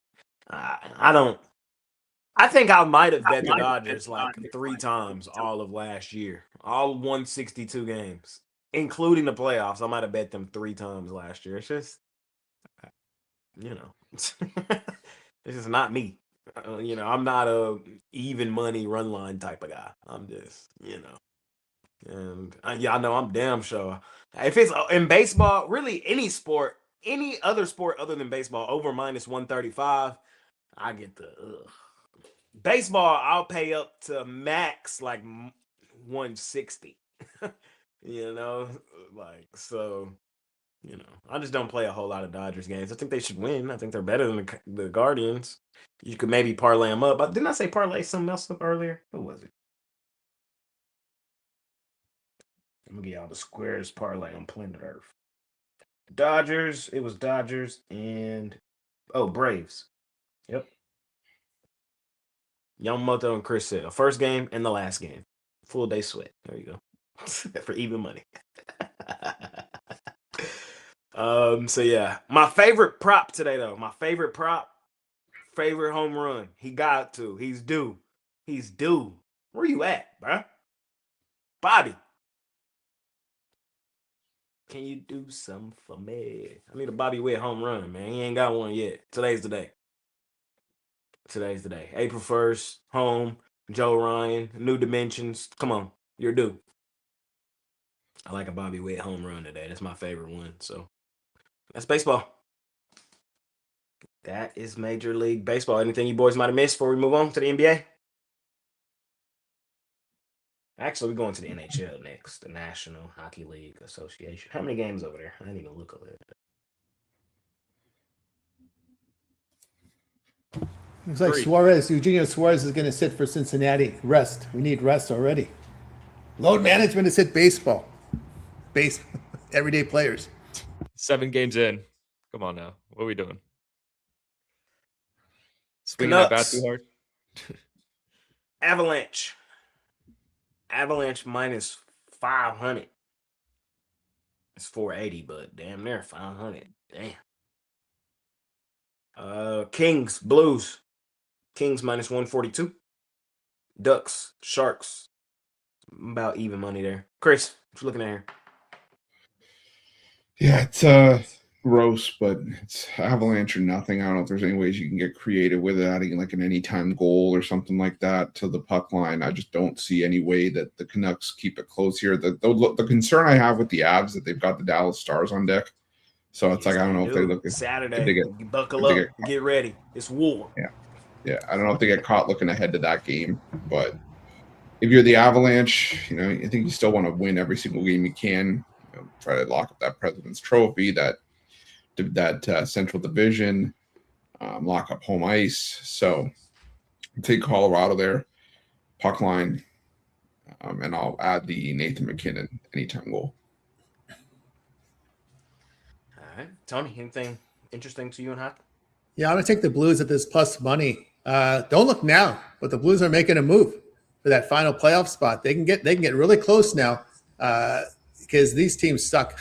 I think I might have bet the Dodgers like 3 times all of last year All 162 games, including the playoffs. I might have bet them 3 times last year. It's just, it's just not me. I'm not a even money run line type of guy. I'm just, and y'all know I'm damn sure. If it's in baseball, really any sport, any other sport other than baseball, over minus 135, I get the baseball. I'll pay up to max like 160. Like so. I just don't play a whole lot of Dodgers games. I think they should win. I think they're better than the Guardians. You could maybe parlay them up. But didn't I say parlay something else up earlier? Who was it? I'm gonna get y'all the squares parlay on planet Earth. Dodgers. It was Dodgers and Braves. Yep. Yamamoto and Chris Sale. First game and the last game. Full day sweat. There you go. For even money. So yeah. My favorite prop today though. Favorite home run. He got to. He's due. Where you at, bro? Bobby. Can you do something for me? I need a Bobby Witt home run, man. He ain't got one yet. Today's the day. April 1st, home, Joe Ryan, new dimensions. Come on, you're due. I like a Bobby Witt home run today. That's my favorite one. So that's baseball. That is Major League Baseball. Anything you boys might have missed before we move on to the NBA? Actually, we're going to the NHL next, the National Hockey League Association. How many games over there? I didn't even look over there. Looks like Eugenio Suarez is going to sit for Cincinnati. Rest. We need rest already. Load management is hit baseball. Everyday players. 7 games in. Come on now. What are we doing? Swinging that bat too hard? Avalanche minus 500. It's 480, but damn near 500. Damn. Kings, Blues. Kings minus 142. Ducks, Sharks. About even money there. Chris, what you looking at here? Yeah, it's gross, but it's Avalanche or nothing. I don't know if there's any ways you can get creative with it, adding like an anytime goal or something like that to the puck line. I just don't see any way that the Canucks keep it close here. The concern I have with the Avs that they've got the Dallas Stars on deck. So it's like I don't know if they look Saturday. Buckle up, get ready. It's war. Yeah. I don't know if they get caught looking ahead to that game, but if you're the Avalanche, I think you still want to win every single game you can. Try to lock up that President's Trophy, that Central Division, lock up home ice. So take Colorado there, puck line, and I'll add the Nathan McKinnon anytime goal. All right, Tony, anything interesting to you and Hawk? Yeah, I'm gonna take the Blues at this plus money. Don't look now, but the Blues are making a move for that final playoff spot. They can get really close now. Because these teams suck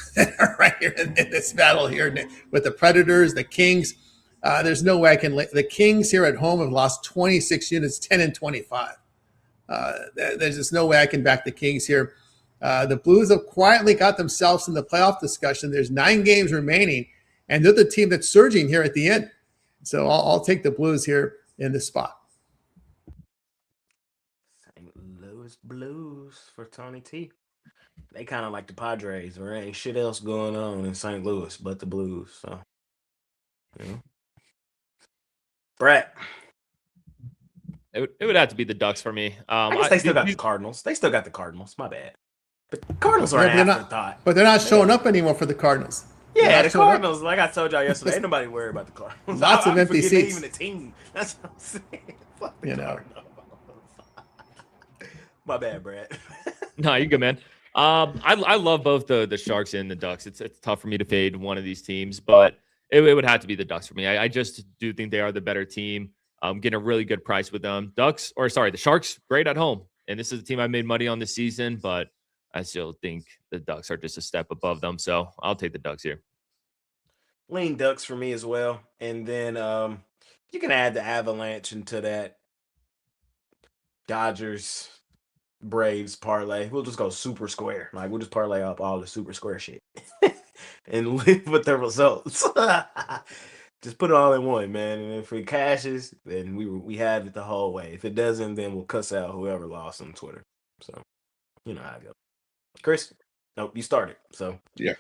right here in this battle here with the Predators, the Kings. There's no way I can. The Kings here at home have lost 26 units, 10-25. There's just no way I can back the Kings here. The Blues have quietly got themselves in the playoff discussion. There's 9 games remaining, and they're the team that's surging here at the end. So I'll take the Blues here in this spot. St. Louis Blues for Tony T. They kind of like the Padres. There ain't shit else going on in St. Louis but the Blues. So, Brett. It would have to be the Ducks for me. I guess they still got the Cardinals. My bad. The Cardinals are an afterthought. But they're not showing up anymore for the Cardinals. Yeah, the Cardinals, like I told y'all yesterday, ain't nobody worried about the Cardinals. Lots of empty seats. Even a team. That's what I'm saying. Fuck the Cardinals. My bad, Brett. No, you're good, man. I love both the Sharks and the Ducks. It's tough for me to fade one of these teams, but it would have to be the Ducks for me. I just do think they are the better team. Getting a really good price with them. The Sharks, great at home. And this is a team I made money on this season, but I still think the Ducks are just a step above them. So I'll take the Ducks here. Lean Ducks for me as well. And then you can add the Avalanche into that Dodgers Braves parlay. We'll just go super square. Like we'll just parlay up all the super square shit and live with the results. Just put it all in one, man. And if it cashes, then we have it the whole way. If it doesn't, then we'll cuss out whoever lost on Twitter. So you know how it goes. Chris, nope, you started. So Yeah.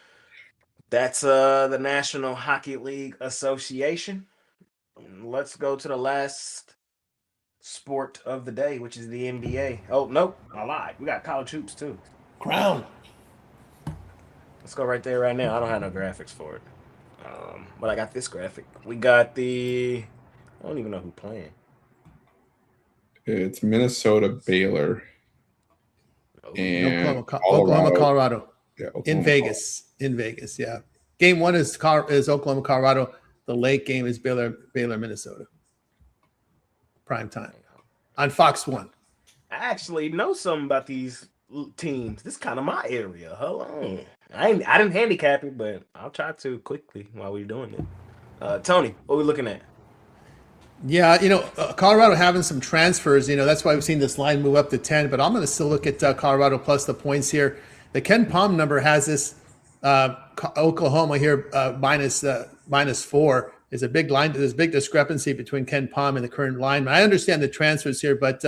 that's the National Hockey League Association. Let's go to the last sport of the day, which is the NBA. Oh, nope, I lied. We got college hoops too. Crown. Let's go right there right now. I don't have no graphics for it. But I got this graphic. We got I don't even know who playing. It's Minnesota, Baylor, and Oklahoma, Colorado. Yeah, Oklahoma, in Vegas. In Vegas, yeah. Game 1 is Oklahoma, Colorado. The late game is Baylor, Minnesota. Prime time on Fox 1. I actually know something about these teams. This is kind of my area. Hold on. I didn't handicap it, but I'll try to quickly while we're doing it. Tony, what we looking at? Yeah, Colorado having some transfers. That's why we've seen this line move up to 10. But I'm going to still look at Colorado plus the points here. The Ken Palm number has this Oklahoma here minus 4. There's a big line. There's a big discrepancy between Ken Palm and the current line. I understand the transfers here, but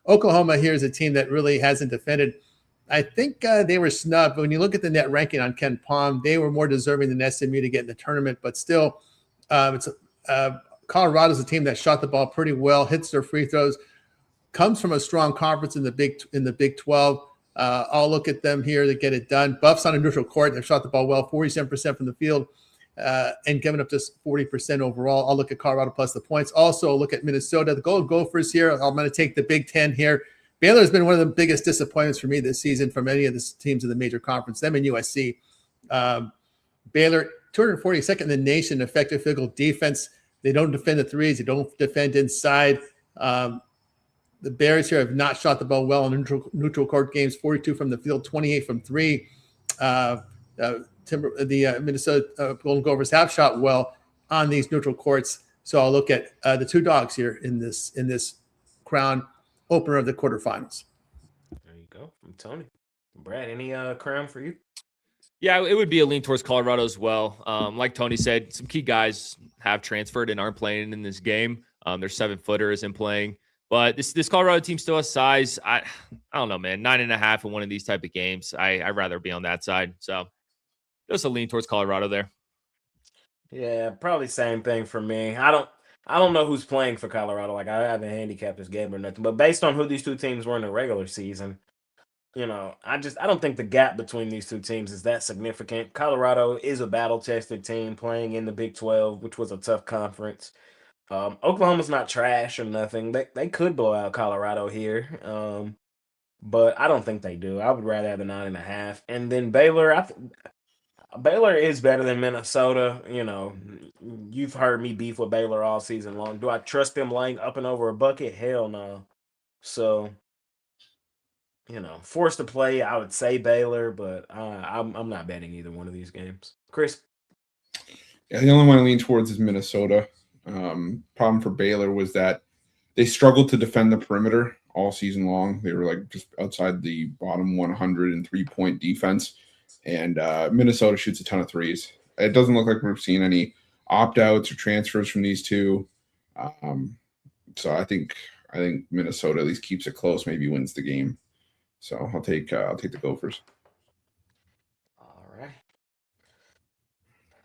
Oklahoma here is a team that really hasn't defended. I think they were snubbed. When you look at the net ranking on Ken Palm, they were more deserving than SMU to get in the tournament. But still, Colorado's a team that shot the ball pretty well, hits their free throws, comes from a strong conference in the Big 12. I'll look at them here to get it done. Buffs on a neutral court. They've shot the ball well, 47% from the field, and given up just 40% overall. I'll look at Colorado plus the points. Also, look at Minnesota. The Golden Gophers here. I'm going to take the Big Ten here. Baylor has been one of the biggest disappointments for me this season from any of the teams in the major conference, them and USC. Baylor, 242nd in the nation in effective field goal defense. They don't defend the threes. They don't defend inside. The Bears here have not shot the ball well in neutral court games, 42 from the field, 28 from 3. The Minnesota Golden Gophers have shot well on these neutral courts. So I'll look at the two dogs here in this crown opener of the quarterfinals. There you go from Tony. Brad, any crown for you? Yeah, it would be a lean towards Colorado as well. Like Tony said, some key guys have transferred and aren't playing in this game. Their 7-footer isn't playing. But this Colorado team still has size. I don't know, man. 9.5 in one of these type of games. I'd rather be on that side. So just a lean towards Colorado there. Yeah, probably same thing for me. I don't know who's playing for Colorado. Like I haven't handicapped this game or nothing. But based on who these two teams were in the regular season, I don't think the gap between these two teams is that significant. Colorado is a battle-tested team playing in the Big 12, which was a tough conference. Oklahoma's not trash or nothing. They could blow out Colorado here, but I don't think they do. I would rather have the 9.5. And then Baylor, Baylor is better than Minnesota. You've heard me beef with Baylor all season long. Do I trust them laying up and over a bucket? Hell no. So, forced to play, I would say Baylor, but I'm not betting either one of these games. Chris? Yeah, the only one I lean towards is Minnesota. Problem for Baylor was that they struggled to defend the perimeter all season long. They were like just outside the bottom 100 in 3-point defense, and Minnesota shoots a ton of threes. It doesn't look like we're seeing any opt-outs or transfers from these two. So I think Minnesota at least keeps it close, maybe wins the game. So I'll take the Gophers. All right.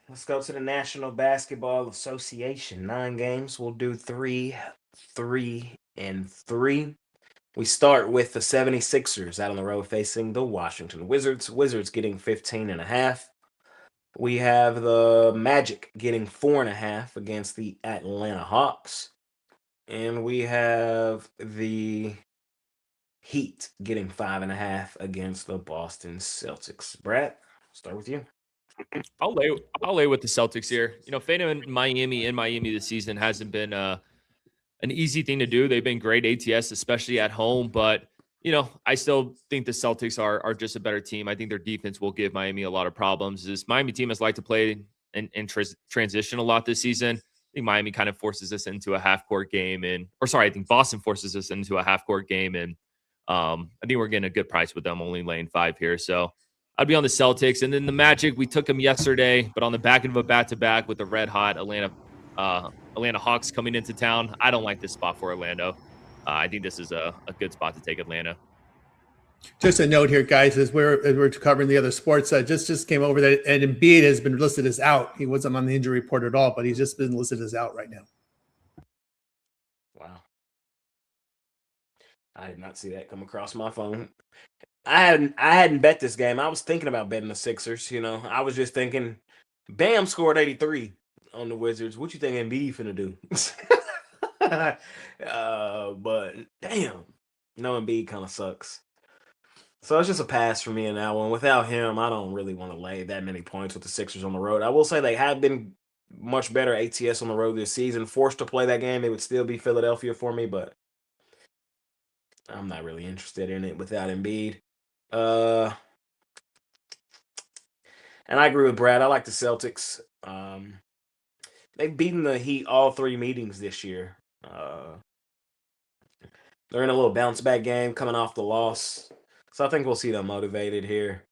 Let's go to the National Basketball Association. 9 games. We'll do 3, 3, and 3. We start with the 76ers out on the road facing the Washington Wizards. Wizards getting 15.5. We have the Magic getting 4.5 against the Atlanta Hawks. And we have the Heat getting 5.5 against the Boston Celtics. Brad, start with you. I'll lay with the Celtics here. Fading Miami in Miami this season hasn't been an easy thing to do. They've been great ATS, especially at home. But, I still think the Celtics are just a better team. I think their defense will give Miami a lot of problems. This Miami team has liked to play in transition a lot this season. I think Miami kind of forces us into a half-court game. I think Boston forces us into a half-court game. And I think we're getting a good price with them, only laying 5 here. So I'd be on the Celtics. And then the Magic, we took them yesterday, but on the back end of a back-to-back with the red-hot Atlanta Hawks coming into town. I don't like this spot for Orlando. I think this is a good spot to take Atlanta. Just a note here, guys, as we're covering the other sports, just came over that and Embiid has been listed as out. He wasn't on the injury report at all, but he's just been listed as out right now. Wow. I did not see that come across my phone. I hadn't bet this game. I was thinking about betting the Sixers. I was just thinking, Bam scored 83 on the Wizards. What you think Embiid finna do? But damn, no, Embiid kind of sucks. So it's just a pass for me in that one. Without him, I don't really want to lay that many points with the Sixers on the road. I will say they have been much better ATS on the road this season. Forced to play that game, it would still be Philadelphia for me, but I'm not really interested in it without Embiid. And I agree with Brad. I like the Celtics. They've beaten the Heat all 3 meetings this year. They're in a little bounce back game coming off the loss. So I think we'll see them motivated here.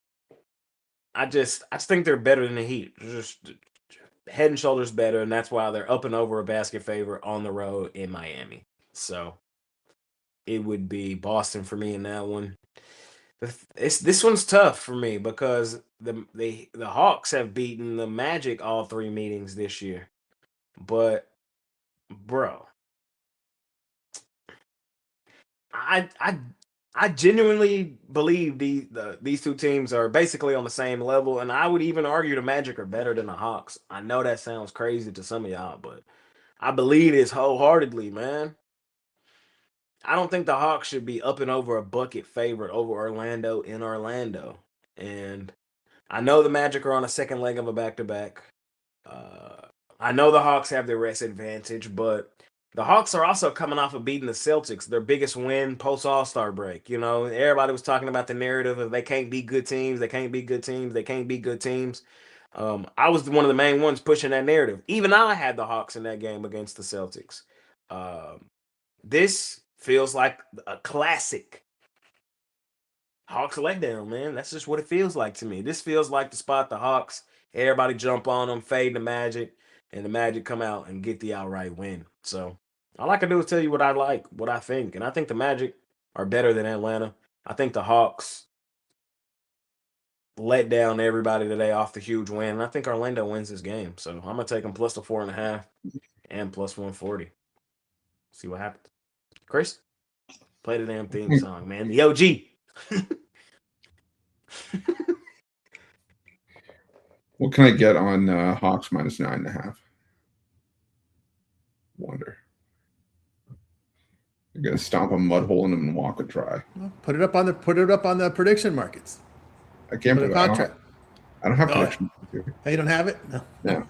I just think they're better than the Heat. Just head and shoulders better, and that's why they're up and over a basket favorite on the road in Miami. So it would be Boston for me in that one. This one's tough for me because the Hawks have beaten the Magic all 3 meetings this year. But bro, I genuinely believe these 2 teams are basically on the same level, and I would even argue the Magic are better than the Hawks. I know that sounds crazy to some of y'all, but I believe this wholeheartedly, man. I don't think the Hawks should be up and over a bucket favorite over Orlando in Orlando. And I know the Magic are on a second leg of a back-to-back. I know the Hawks have the rest advantage, but the Hawks are also coming off of beating the Celtics, their biggest win post-All-Star break. Everybody was talking about the narrative of they can't beat good teams, they can't beat good teams, they can't beat good teams. I was one of the main ones pushing that narrative. Even I had the Hawks in that game against the Celtics. This feels like a classic Hawks letdown, man. That's just what it feels like to me. This feels like the spot the Hawks, everybody jump on them, fade the Magic, and the Magic come out and get the outright win. So all I can do is tell you what I like, what I think. And I think the Magic are better than Atlanta. I think the Hawks let down everybody today off the huge win. And I think Orlando wins this game. So I'm going to take them plus the 4.5 and plus 140. See what happens. Chris, play the damn theme song, man. The OG. What can I get on Hawks minus 9.5? Wonder. You're gonna stomp a mud hole in them and walk it dry. Well, put it up on the prediction markets. I can't put a contract. I don't have prediction. Oh, you don't have it? No.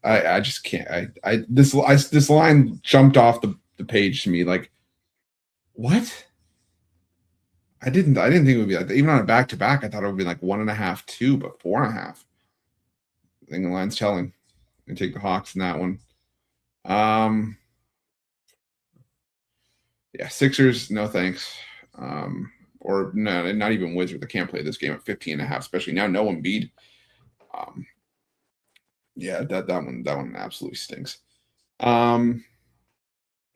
I just can't. This line jumped off the page to me. Like, what? I didn't think it would be like that. Even on a back-to-back, I thought it would be like 1.5, 2, but 4.5. I think the line's telling. And take the Hawks in that one. Yeah, Sixers, no thanks. Or no, not even Wizards. They can't play this game at 15.5, especially now. No Embiid. Yeah, that one absolutely stinks. And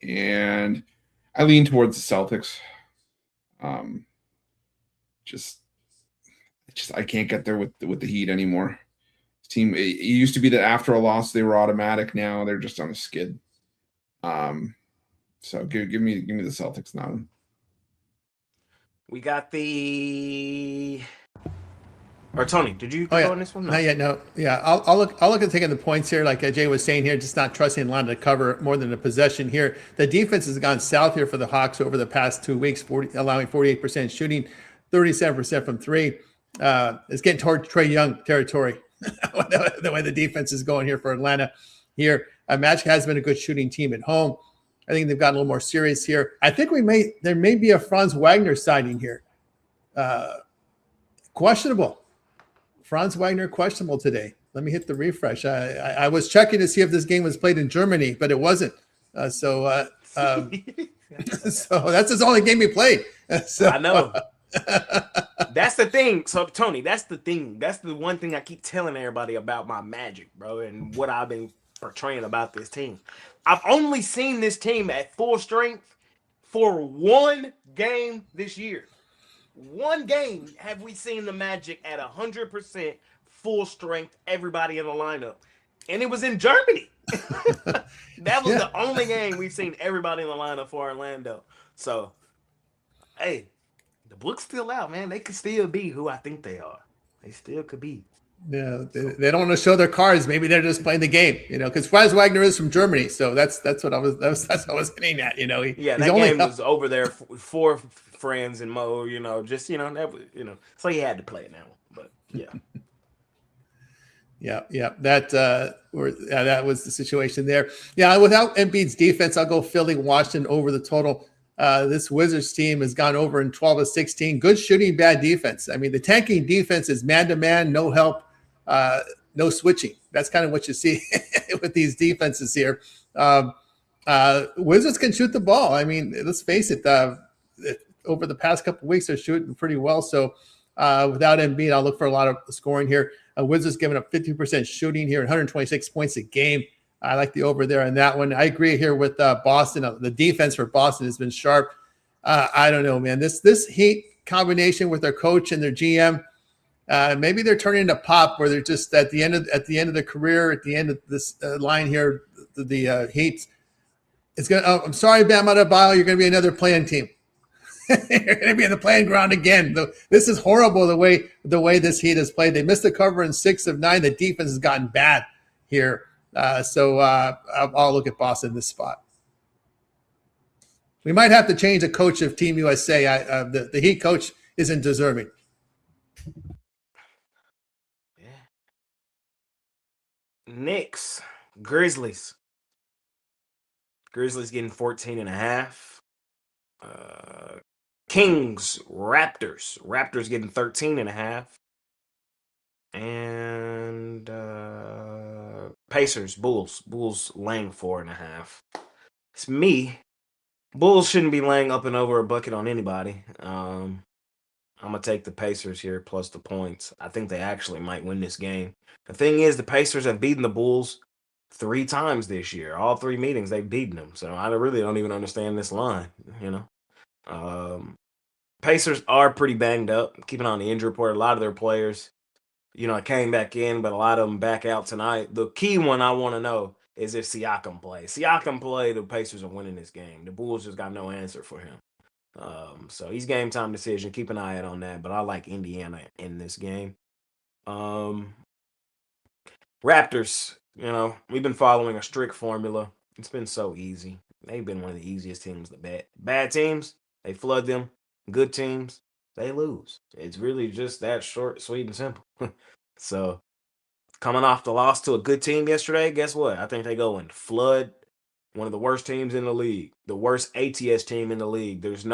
I lean towards the Celtics. Just I can't get there with the Heat anymore. Team, it used to be that after a loss they were automatic. Now they're just on a skid. So give me the Celtics now. We got the. Or Tony, did you go on this one? No. Not yet. No. Yeah, I'll look at taking the points here. Like Jay was saying here, just not trusting Atlanta to cover more than a possession here. The defense has gone south here for the Hawks over the past 2 weeks, allowing 48% shooting, 37% from 3. It's getting toward Trae Young territory. The way the defense is going here for Atlanta here. Magic has been a good shooting team at home. I think they've gotten a little more serious here. I think there may be a Franz Wagner sighting here. Questionable. Franz Wagner questionable today. Let me hit the refresh. I was checking to see if this game was played in Germany, but it wasn't. So So that's his only game he played. So, I know. That's the thing. So Tony, that's the thing. That's the one thing I keep telling everybody about my Magic, bro, and what I've been portraying about this team. I've only seen this team at full strength for one game this year. One game have we seen the Magic at 100% full strength, everybody in the lineup, and it was in Germany. That was the only game we've seen everybody in the lineup for Orlando. So, hey, the book's still out, man. They could still be who I think they are. They still could be. Yeah, they don't want to show their cards. Maybe they're just playing the game, because Franz Wagner is from Germany, so that's what I was hitting at. That game was over there for friends and Mo. So he had to play it now. But yeah. Yeah. That was the situation there. Yeah, without Embiid's defense, I'll go Philly, Washington over the total. This Wizards team has gone over in 12 of 16. Good shooting, bad defense. I mean, the tanking defense is man-to-man, no help, no switching. That's kind of what you see with these defenses here. Wizards can shoot the ball. I mean, let's face it, over the past couple of weeks, they're shooting pretty well. So without Embiid, I'll look for a lot of scoring here. Wizards giving up 50% shooting here, 126 points a game. I like the over there on that one. I agree here with Boston. The defense for Boston has been sharp. I don't know, man. This Heat combination with their coach and their GM, maybe they're turning into Pop, where they're just at the end of their career, at the end of this line here, the Heat. It's gonna. I'm sorry, Bam Adebayo, you're gonna be another playing team. You're going to be in the playing ground again. This is horrible the way this Heat has played. They missed the cover in 6 of 9. The defense has gotten bad here. So I'll look at Boston in this spot. We might have to change the coach of Team USA. The Heat coach isn't deserving. Yeah. Knicks, Grizzlies. Grizzlies getting 14.5. Kings, Raptors. Raptors getting 13.5. And Pacers, Bulls. Bulls laying 4.5. It's me. Bulls shouldn't be laying up and over a bucket on anybody. I'm going to take the Pacers here plus the points. I think they actually might win this game. The thing is, the Pacers have beaten the Bulls 3 times this year. All 3 meetings, they've beaten them. So I really don't even understand this line, Pacers are pretty banged up. Keeping on the injury report, a lot of their players, came back in, but a lot of them back out tonight. The key one I want to know is if Siakam plays. Siakam play, the Pacers are winning this game. The Bulls just got no answer for him. So he's game time decision. Keep an eye out on that. But I like Indiana in this game. Raptors, we've been following a strict formula. It's been so easy. They've been one of the easiest teams to bet. Bad teams, they flood them. Good teams, they lose. It's really just that short, sweet, and simple. So, coming off the loss to a good team yesterday, guess what? I think they go and flood one of the worst teams in the league, the worst ATS team in the league. There's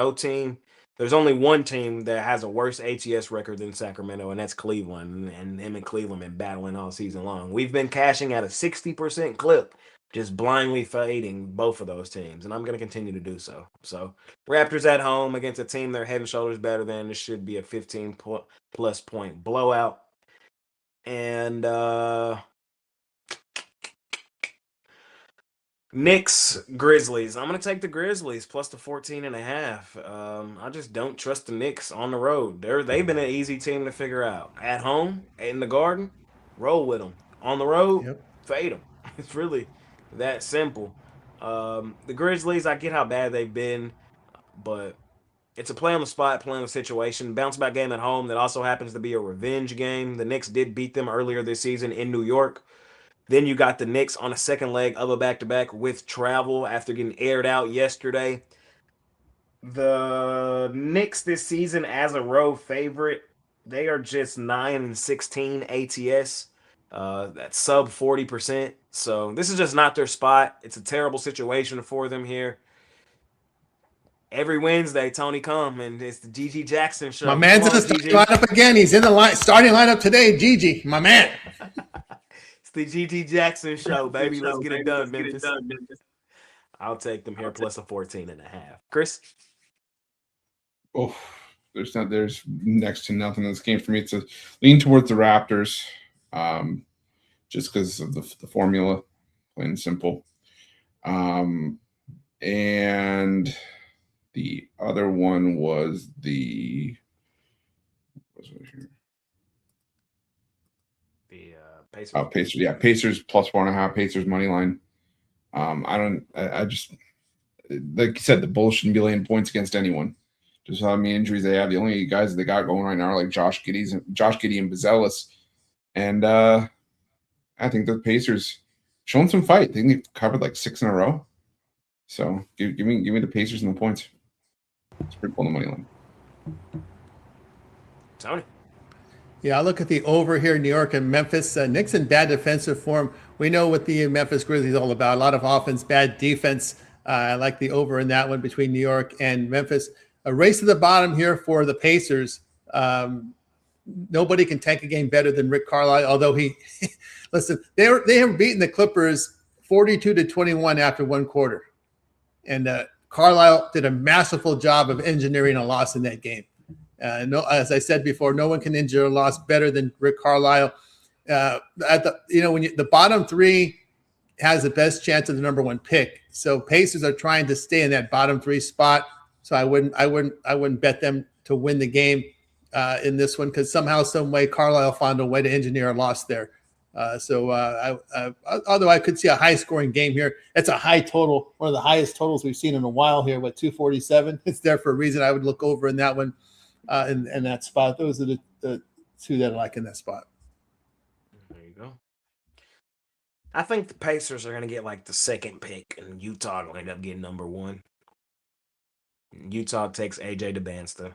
only one team that has a worse ATS record than Sacramento, and that's Cleveland. And him and Cleveland been battling all season long. We've been cashing at a 60% clip, just blindly fading both of those teams, and I'm going to continue to do so. So, Raptors at home against a team they're head and shoulders better than. This should be a 15-plus point blowout. And Knicks, Grizzlies. I'm going to take the Grizzlies plus the 14.5. I just don't trust the Knicks on the road. They've been an easy team to figure out. At home, in the Garden, roll with them. On the road, fade them. It's really that simple. The Grizzlies, I get how bad they've been, but it's a play on the spot, play on the situation. Bounce back game at home that also happens to be a revenge game. The Knicks did beat them earlier this season in New York. Then you got the Knicks on a second leg of a back-to-back with travel after getting aired out yesterday. The Knicks this season as a road favorite, they are just 9-16 ATS. That's sub 40%. So this is just not their spot. It's a terrible situation for them here. Every Wednesday, Tony come, and it's the Gigi Jackson show. My man's in the starting lineup again. He's in the starting lineup today. Gigi, my man. It's the Gigi Jackson show, baby. Let's get it done, Memphis. I'll take them here plus a 14.5. Chris? Oh, there's next to nothing in this game for me. It's a lean towards the Raptors, just because of the formula, plain and simple. And the other one was the Pacers. Oh, Pacers. Yeah, Pacers plus 4.5. Pacers money line. I just like you said, the Bulls shouldn't be laying points against anyone. Just how many injuries they have. The only guys they got going right now are like Josh Giddey and Bazelis. And I think the Pacers showing some fight. I think they've covered like 6 in a row. So give me the Pacers and the points. It's pretty cool on the money line. Tony? Yeah, I look at the over here in New York and Memphis. Knicks in bad defensive form. We know what the Memphis Grizzlies all about. A lot of offense, bad defense. I like the over in that one between New York and Memphis. A race to the bottom here for the Pacers. Nobody can tank a game better than Rick Carlisle, although listen, they have beaten the Clippers 42-21 after one quarter. And Carlisle did a masterful job of engineering a loss in that game. As I said before, no one can engineer a loss better than Rick Carlisle. When the bottom 3 has the best chance of the number 1 pick. So Pacers are trying to stay in that bottom 3 spot. So I wouldn't bet them to win the game in this one, because somehow, some way, Carlisle found a way to engineer a loss there. Although I could see a high scoring game here, it's a high total, one of the highest totals we've seen in a while here. 247? It's there for a reason. I would look over in that one, in that spot. Those are the 2 that I like in that spot. There you go. I think the Pacers are going to get like the 2nd pick, and Utah will end up getting number 1. Utah takes AJ DeBansta,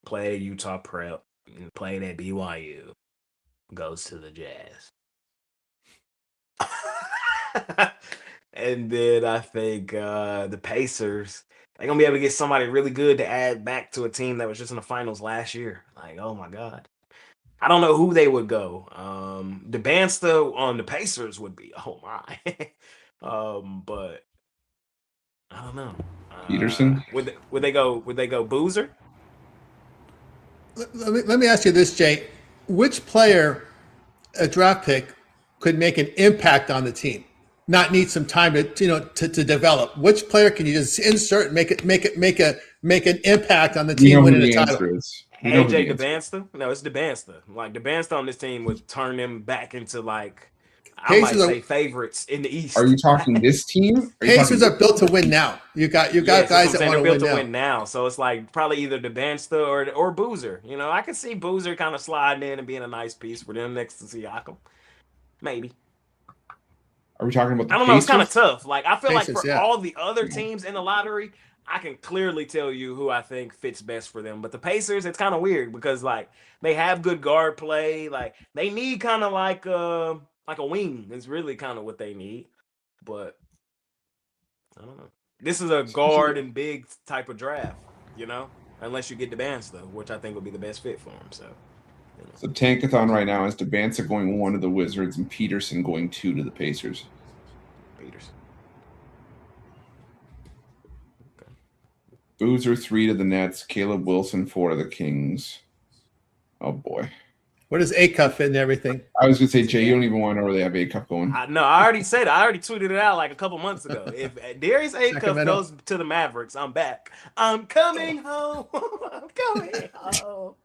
play Utah prep, and played at BYU. Goes to the Jazz. And then I think the Pacers, they're going to be able to get somebody really good to add back to a team that was just in the finals last year. Like, oh my God. I don't know who they would go. DeBansta on the Pacers would be, oh my. But I don't know. Peterson? Would they go Boozer? Let me ask you this, Jay. Which player, a draft pick, could make an impact on the team? Not need some time to develop. Which player can you just insert and make an impact on the team winning a title? AJ DeBansta? No, it's DeBansta. Like DeBansta on this team would turn them back into like favorites in the East. Are you talking this team? Pacers are built to win now. You got guys that want to win now. So it's like probably either DeBansta or Boozer. I could see Boozer kind of sliding in and being a nice piece for them next to Siakam. Maybe. Are we talking about the I don't know. It's kind of tough. Like I feel Pacers, like for all the other teams in the lottery, I can clearly tell you who I think fits best for them. But the Pacers, it's kind of weird because like they have good guard play. Like they need kind of like a wing is really kind of what they need. But I don't know. This is a guard and big type of draft, unless you get DeBansta, which I think would be the best fit for him. So Tankathon right now is DeBansta going 1 to the Wizards and Peterson going 2 to the Pacers. Peterson. Okay. Boozer 3 to the Nets. Caleb Wilson 4 to the Kings. Oh boy. Where does A-Cup fit in everything? I was going to say, Jay, you don't even want to know where they have A-Cup going. No, I already said it. I already tweeted it out like a couple months ago. If Darius A-Cup goes to the Mavericks, I'm back. I'm coming home. I'm coming home.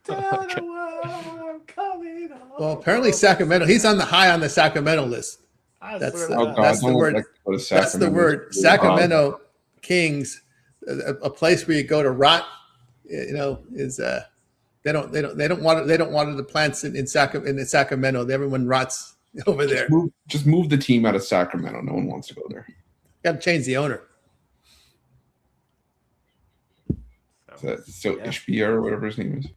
Tell the world I'm coming home. Well, apparently Sacramento. He's on the Sacramento list. That's the word. That's the word. Sacramento Kings, a place where you go to rot. Is They don't want the plants in Sacramento. Everyone rots over there. Just move the team out of Sacramento. No one wants to go there. Got to change the owner. Ishbia or whatever his name is.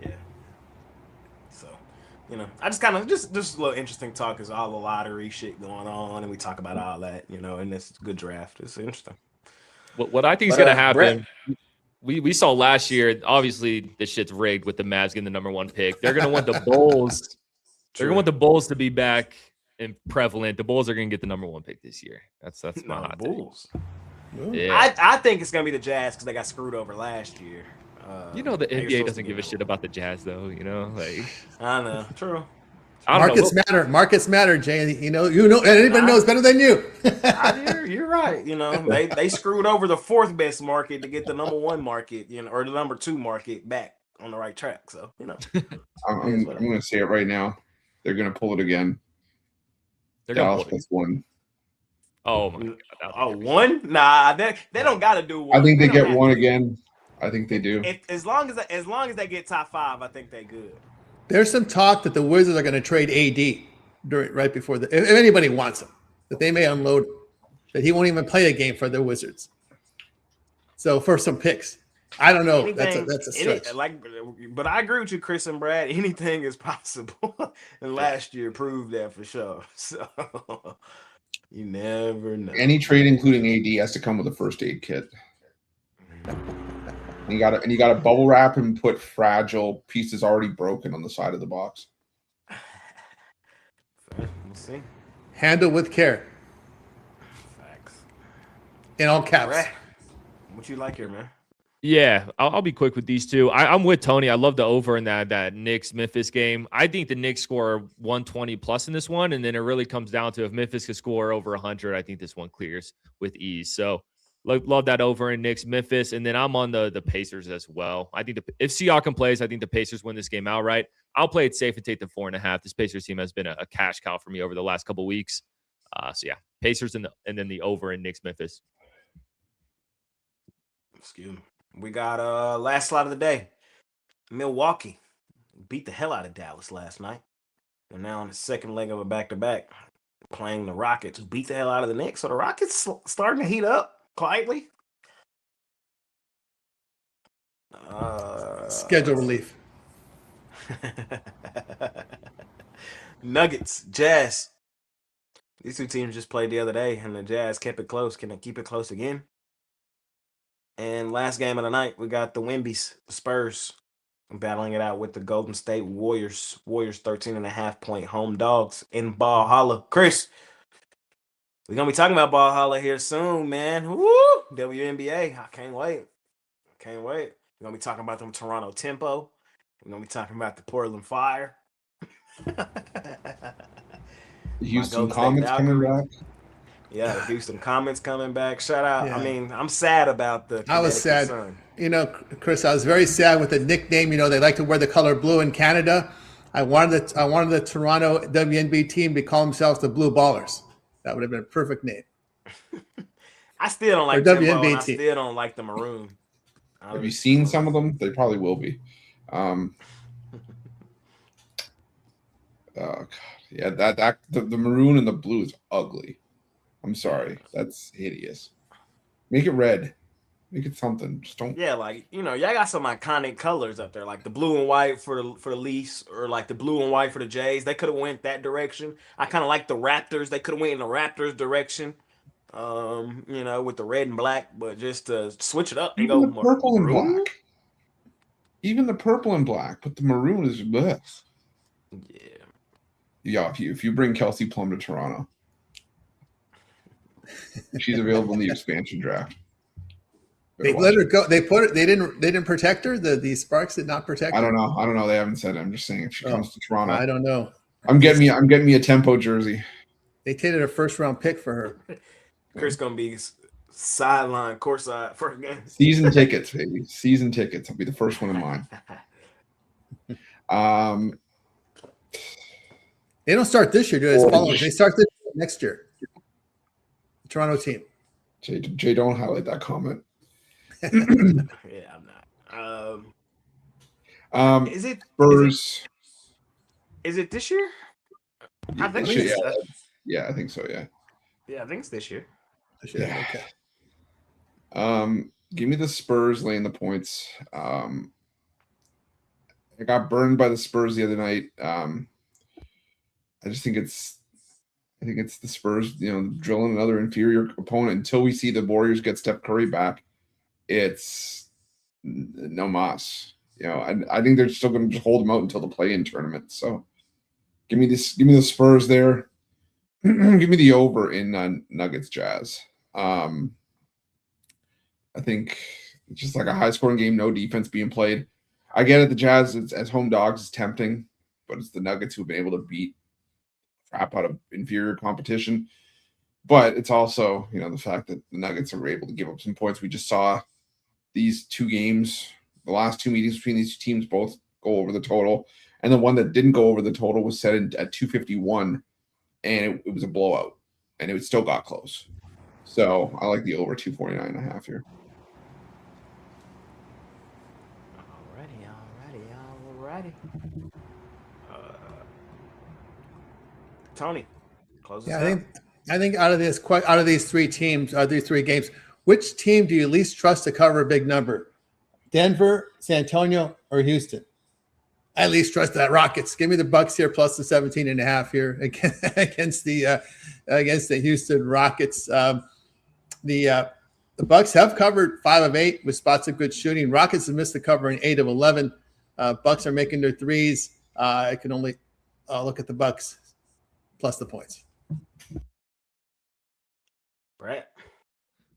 Yeah. So, I just kind of just a little interesting talk is all the lottery shit going on, and we talk about all that, and this good draft. It's interesting. What I think is going to happen. Brett, we saw last year, obviously this shit's rigged with the Mavs getting the number 1 pick. They're going to want the Bulls. They're going to want the Bulls to be back and prevalent, the Bulls are going to get the number 1 pick this year. That's my hot take. Bulls. Yeah. I think it's going to be the Jazz because they got screwed over last year. The NBA doesn't give a shit about the Jazz, though. Like I know, true. Markets matter. Markets matter, Jay. You know. Anybody knows better than you. You're right. They screwed over the 4th best market to get the number 1 market, or the number 2 market back on the right track. So I'm going to say it right now. They're going to pull it again. Dallas plus 1. Oh my God! Oh, 1? Nah, they don't got to do 1. I think they get 1 again. I think they do. As long as they get top 5, I think they good. There's some talk that the Wizards are going to trade AD right before if anybody wants him, that they may unload him, that he won't even play a game for the Wizards. So for some picks, I don't know. That's a stretch. But I agree with you, Chris and Brad. Anything is possible, and last year proved that for sure. So you never know. Any trade, including AD, has to come with a first aid kit. And you got to bubble wrap and put fragile pieces already broken on the side of the box. We'll see. Handle with care. Facts. In all caps. Brad, what you like here, man? Yeah, I'll be quick with these two. I'm with Tony. I love the over in that Knicks-Memphis game. I think the Knicks score 120 plus in this one, and then it really comes down to if Memphis can score over 100, I think this one clears with ease. So love that over in Knicks-Memphis, and then I'm on the Pacers as well. I think if Siakam plays, I think the Pacers win this game outright. I'll play it safe and take the 4.5. This Pacers team has been a cash cow for me over the last couple weeks. So yeah, Pacers and then the over in Knicks-Memphis. Excuse me. We got last slot of the day. Milwaukee beat the hell out of Dallas last night. They're now on the second leg of a back-to-back, playing the Rockets, who beat the hell out of the Knicks. So the Rockets starting to heat up quietly. Schedule relief. Nuggets, Jazz. These two teams just played the other day, and the Jazz kept it close. Can they keep it close again? And last game of the night, we got the Wimbies, the Spurs, battling it out with the Golden State Warriors. Warriors 13.5-point home dogs in Valhalla. Chris, we're going to be talking about Valhalla here soon, man. Woo! WNBA. I can't wait. We're going to be talking about them Toronto Tempo. We're going to be talking about the Portland Fire. Houston Comets coming back. Yeah, the Houston Comets coming back. Shout out. Yeah. I mean, I'm sad about the I was sad. Sun. Chris, I was very sad with the nickname. They like to wear the color blue in Canada. I wanted the Toronto WNBA team to call themselves the Blue Ballers. That would have been a perfect name. I still don't like Or Tempo, WNBA and I team. still don't like the maroon. Have you seen some of them? They probably will be. Oh God, yeah, the maroon and the blue is ugly. I'm sorry, that's hideous. Make it red. Make it something. Just don't. Yeah, y'all got some iconic colors up there, like the blue and white for the Leafs, or like the blue and white for the Jays. They could have went that direction. I kind of like the Raptors. They could have went in the Raptors direction. With the red and black, but just to switch it up and Even go the purple and maroon? black. Even the purple and black, but the maroon is best. Yeah, if you bring Kelsey Plum to Toronto, she's available in the expansion draft. They let her go. They didn't protect her. The Sparks did not protect her. I don't know. They haven't said it. I'm just saying if she comes to Toronto. I don't know. I'm getting me a Tempo jersey. They traded a first-round pick for her. Chris gonna be sideline, courtside first game. Season tickets, baby. Season tickets. I'll be the first one in line. They don't start this year, do they? They start this next year. The Toronto team. Jay, don't highlight that comment. Yeah, I'm not. Is it Spurs? Is it this year? I think This year, it's, yeah, I think so. Yeah. Yeah, I think it's this year. Yeah. Okay. Give me the Spurs laying the points. I got burned by the Spurs the other night. I think it's the Spurs, drilling another inferior opponent until we see the Warriors get Steph Curry back. It's no mas. I think they're still going to just hold them out until the play-in tournament. So give me the Spurs there. Give me the over in Nuggets Jazz. I think it's just like a high scoring game, no defense being played. I get it. The Jazz as home dogs is tempting, but it's the Nuggets who've been able to beat crap out of inferior competition. But it's also, the fact that the Nuggets are able to give up some points. We just saw these two games, the last two meetings between these two teams, both go over the total. And the one that didn't go over the total was set at 251, and it was a blowout, and it still got close. So I like the over 249.5 here. Alrighty. Tony, close this out. I think out of these three games, which team do you least trust to cover a big number? Denver, San Antonio, or Houston? I at least trust that Rockets. Give me the Bucks here plus the 17.5 here against the Houston Rockets. The Bucks have covered 5 of 8 with spots of good shooting. Rockets have missed the cover in 8 of 11. Bucks are making their threes. I can only look at the Bucks plus the points. Brett.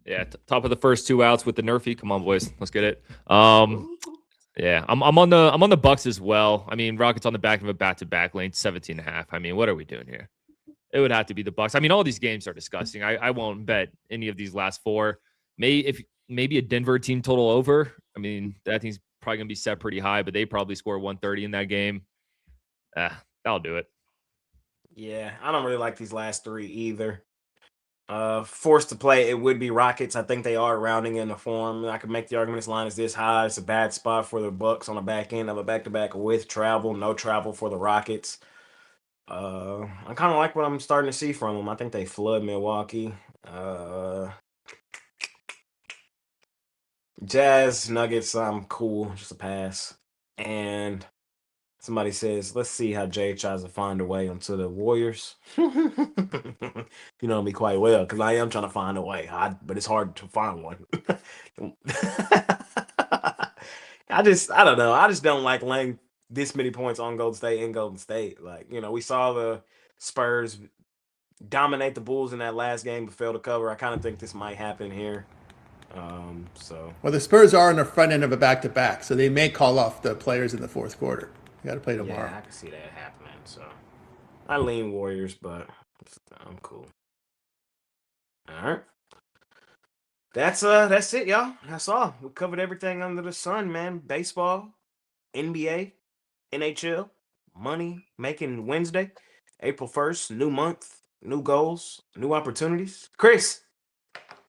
Yeah, top of the first 2 outs with the Nerfy. Come on, boys, let's get it. Yeah, I'm on the Bucks as well. I mean, Rockets on the back of a back-to-back lane, 17.5. I mean, what are we doing here? It would have to be the Bucks. I mean, all these games are disgusting. I won't bet any of these last 4. Maybe a Denver team total over. I mean, that thing's probably gonna be set pretty high, but they probably score 130 in that game. That'll do it. Yeah, I don't really like these last 3 either. Forced to play, it would be Rockets. I think they are rounding in the form. I could make the argument this line is this high. It's a bad spot for the Bucks on the back end of a back-to-back with travel, no travel for the Rockets. I kind of like what I'm starting to see from them. I think they flood Milwaukee. Jazz, Nuggets, I'm cool. Just a pass. And somebody says, let's see how Jay tries to find a way onto the Warriors. You know me quite well because I am trying to find a way, but it's hard to find one. I don't know. I just don't like laying this many points on Golden State in Golden State. Like, we saw the Spurs dominate the Bulls in that last game but fail to cover. I kind of think this might happen here. Well, the Spurs are on the front end of a back-to-back, so they may call off the players in the fourth quarter. You got to play tomorrow. Yeah, I can see that happening. So I lean Warriors, but I'm cool. All right. That's it, y'all. That's all. We covered everything under the sun, man. Baseball, NBA, NHL, money making Wednesday, April 1st, new month, new goals, new opportunities. Chris,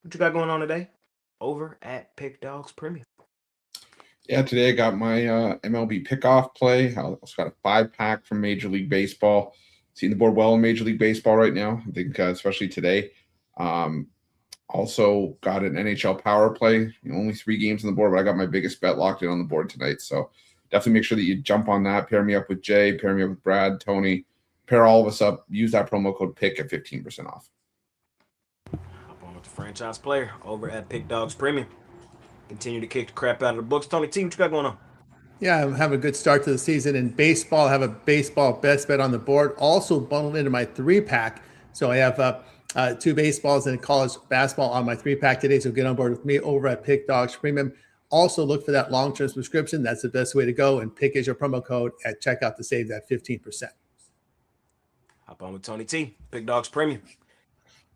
what you got going on today over at Pick Dawgz Premium? Yeah, today I got my MLB pickoff play. I also got a 5-pack from Major League Baseball. Seeing the board well in Major League Baseball right now, I think, especially today. Also got an NHL power play. Only 3 games on the board, but I got my biggest bet locked in on the board tonight. So definitely make sure that you jump on that. Pair me up with Jay. Pair me up with Brad, Tony. Pair all of us up. Use that promo code PICK at 15% off. Hop on with the franchise player over at Pick Dawgz Premium. Continue to kick the crap out of the books. Tony T, what you got going on? Yeah, I have a good start to the season in baseball. I have a baseball best bet on the board. Also bundled into my 3-pack. So I have 2 baseballs and college basketball on my 3-pack today. So get on board with me over at Pick Dawgz Premium. Also look for that long-term subscription. That's the best way to go. And pick is your promo code at checkout to save that 15%. Hop on with Tony T, Pick Dawgz Premium.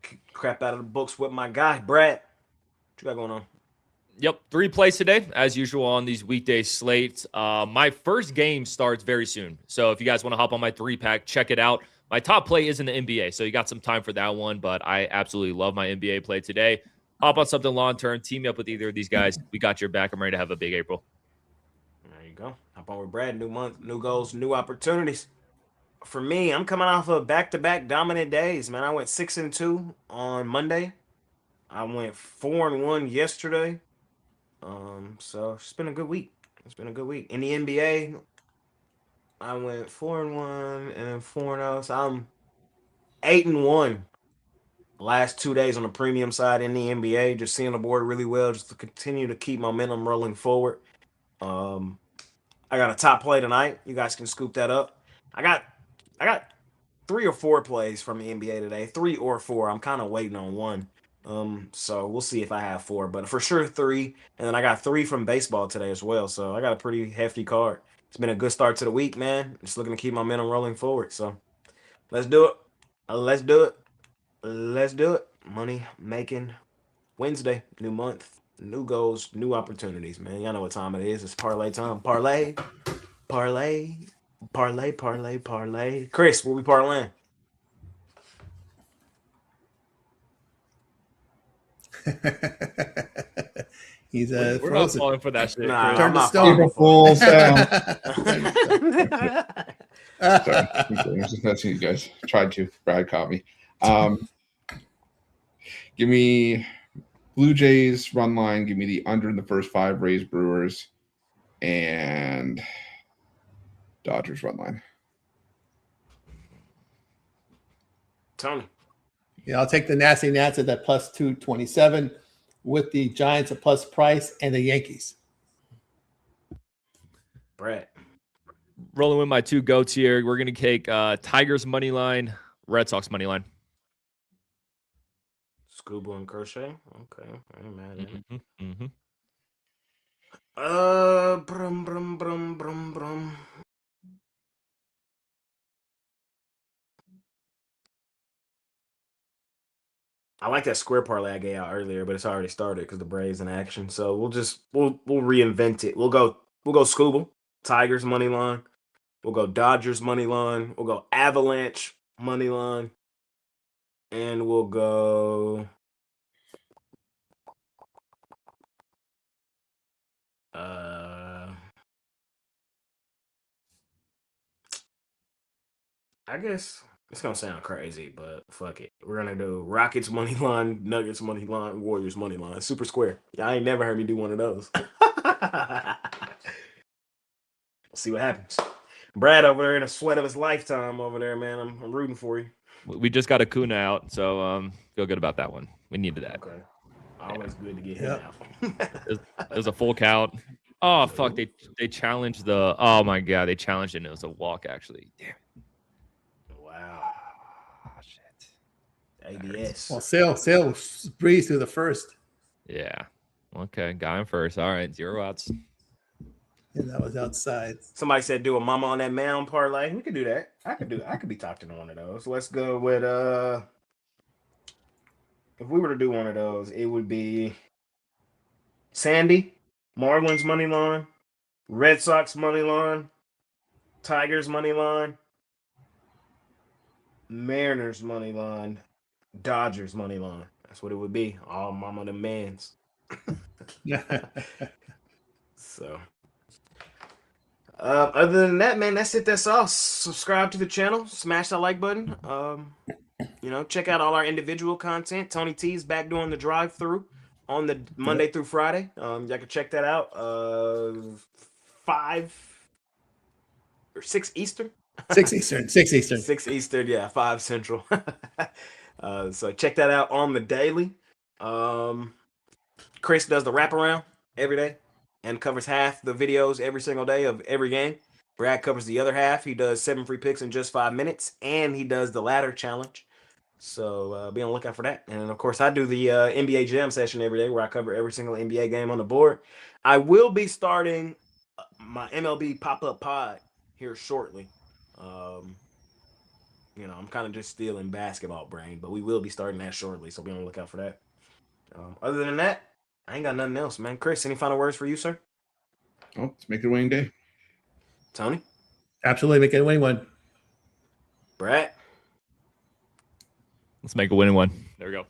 Kick the crap out of the books with my guy, Brad. What you got going on? Yep, 3 plays today, as usual on these weekday slates. My first game starts very soon. So if you guys want to hop on my 3-pack, check it out. My top play is in the NBA, so you got some time for that one, but I absolutely love my NBA play today. Hop on something long-term, team me up with either of these guys. We got your back. I'm ready to have a big April. There you go. Hop on with Brad. New month, new goals, new opportunities. For me, I'm coming off of back-to-back dominant days, man. I went 6-2 on Monday. I went 4-1 yesterday. So it's been a good week. In the NBA, I went 4-1 and 4-0. So I'm 8-1 last 2 days on the premium side in the NBA. Just seeing the board really well, just to continue to keep momentum rolling forward. I got a top play tonight. You guys can scoop that up. I got 3 or 4 plays from the NBA today. 3 or 4. I'm kind of waiting on one. So we'll see if I have 4, but for sure 3. And then I got 3 from baseball today as well. So I got a pretty hefty card. It's been a good start to the week, man. Just looking to keep my momentum rolling forward. So let's do it. Let's do it. Let's do it. Money making Wednesday, new month, new goals, new opportunities, man. Y'all know what time it is. It's parlay time. Parlay, parlay, parlay, parlay, parlay. Chris, what we parlaying? He's We're not frozen. falling for that shit. Nah, Chris. Turn I'm to not stone. April Fools down. falling. Sorry, I was just messing with you guys. Tried to. Brad caught me. Give me Blue Jays run line. Give me the under in the first 5. Rays Brewers and Dodgers run line. Tony. Yeah, I'll take the Nasty Nats at that plus 227 with the Giants at plus price and the Yankees. Brett. Rolling with my 2 goats here. We're going to take Tigers money line, Red Sox money line. Scuba and Crochet. Okay. I ain't mad at it. Mm-hmm. Brum, brum, brum, brum, brum. I like that square parlay I gave out earlier, but it's already started because the Braves in action. So we'll reinvent it. We'll go Scuba, Tigers money line. We'll go Dodgers money line. We'll go Avalanche money line, and we'll go. I guess it's gonna sound crazy, but fuck it. We're gonna do Rockets money line, Nuggets money line, Warriors money line. Super square. Y'all ain't never heard me do one of those. See what happens. Brad over there in a sweat of his lifetime over there, man. I'm rooting for you. We just got Acuna out, so feel good about that one. We needed that. Okay. Always good to get him out. It was a full count. Oh fuck! They challenged the. Oh my god! They challenged it. And it was a walk, actually. Damn. Wow. Oh shit. ABS. Well, Sale breezed through the first. Yeah. Okay. Got him first. All right. 0 outs. And that was outside. Somebody said do a mama on that mound parlay. We could do that. I could be talked into one of those. Let's go with if we were to do one of those, it would be Sandy, Marlins money line, Red Sox money line, Tigers money line, Mariners money line, Dodgers money line. That's what it would be. All mama them mans. So other than that, man, that's it. That's all. Subscribe to the channel. Smash that like button. Check out all our individual content. Tony T's back doing the drive-through on the Monday through Friday. Y'all can check that out. 5 or 6 Eastern. 6 Eastern. 6 Eastern. 6 Eastern, yeah, 5 Central. So check that out on the daily. Chris does the wraparound every day and covers half the videos every single day of every game. Brad covers the other half. He does 7 free picks in just 5 minutes, and he does the ladder challenge. So be on the lookout for that. And of course, I do the NBA Jam session every day where I cover every single NBA game on the board. I will be starting my MLB pop-up pod here shortly. I'm kind of just still in basketball brain, but we will be starting that shortly. So be on the lookout for that. Other than that, I ain't got nothing else, man. Chris, any final words for you, sir? Oh, let's make it a winning day. Tony? Absolutely, make it a winning one. Brad? Let's make a winning one. There we go.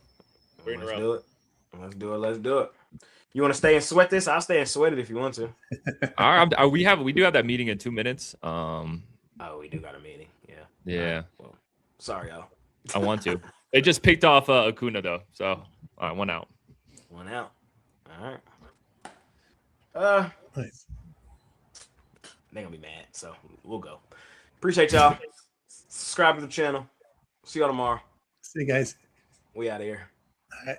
Let's do it. You want to stay and sweat this? I'll stay and sweat it if you want to. All right, we do have that meeting in 2 minutes. Oh, we do got a meeting. Yeah. Yeah. Well, sorry, y'all. I want to. They just picked off Acuna though, so all right, 1 out. 1 out. All right. Nice. They're gonna be mad, so we'll go. Appreciate y'all. Subscribe to the channel. See y'all tomorrow. See you guys. We out of here. All right.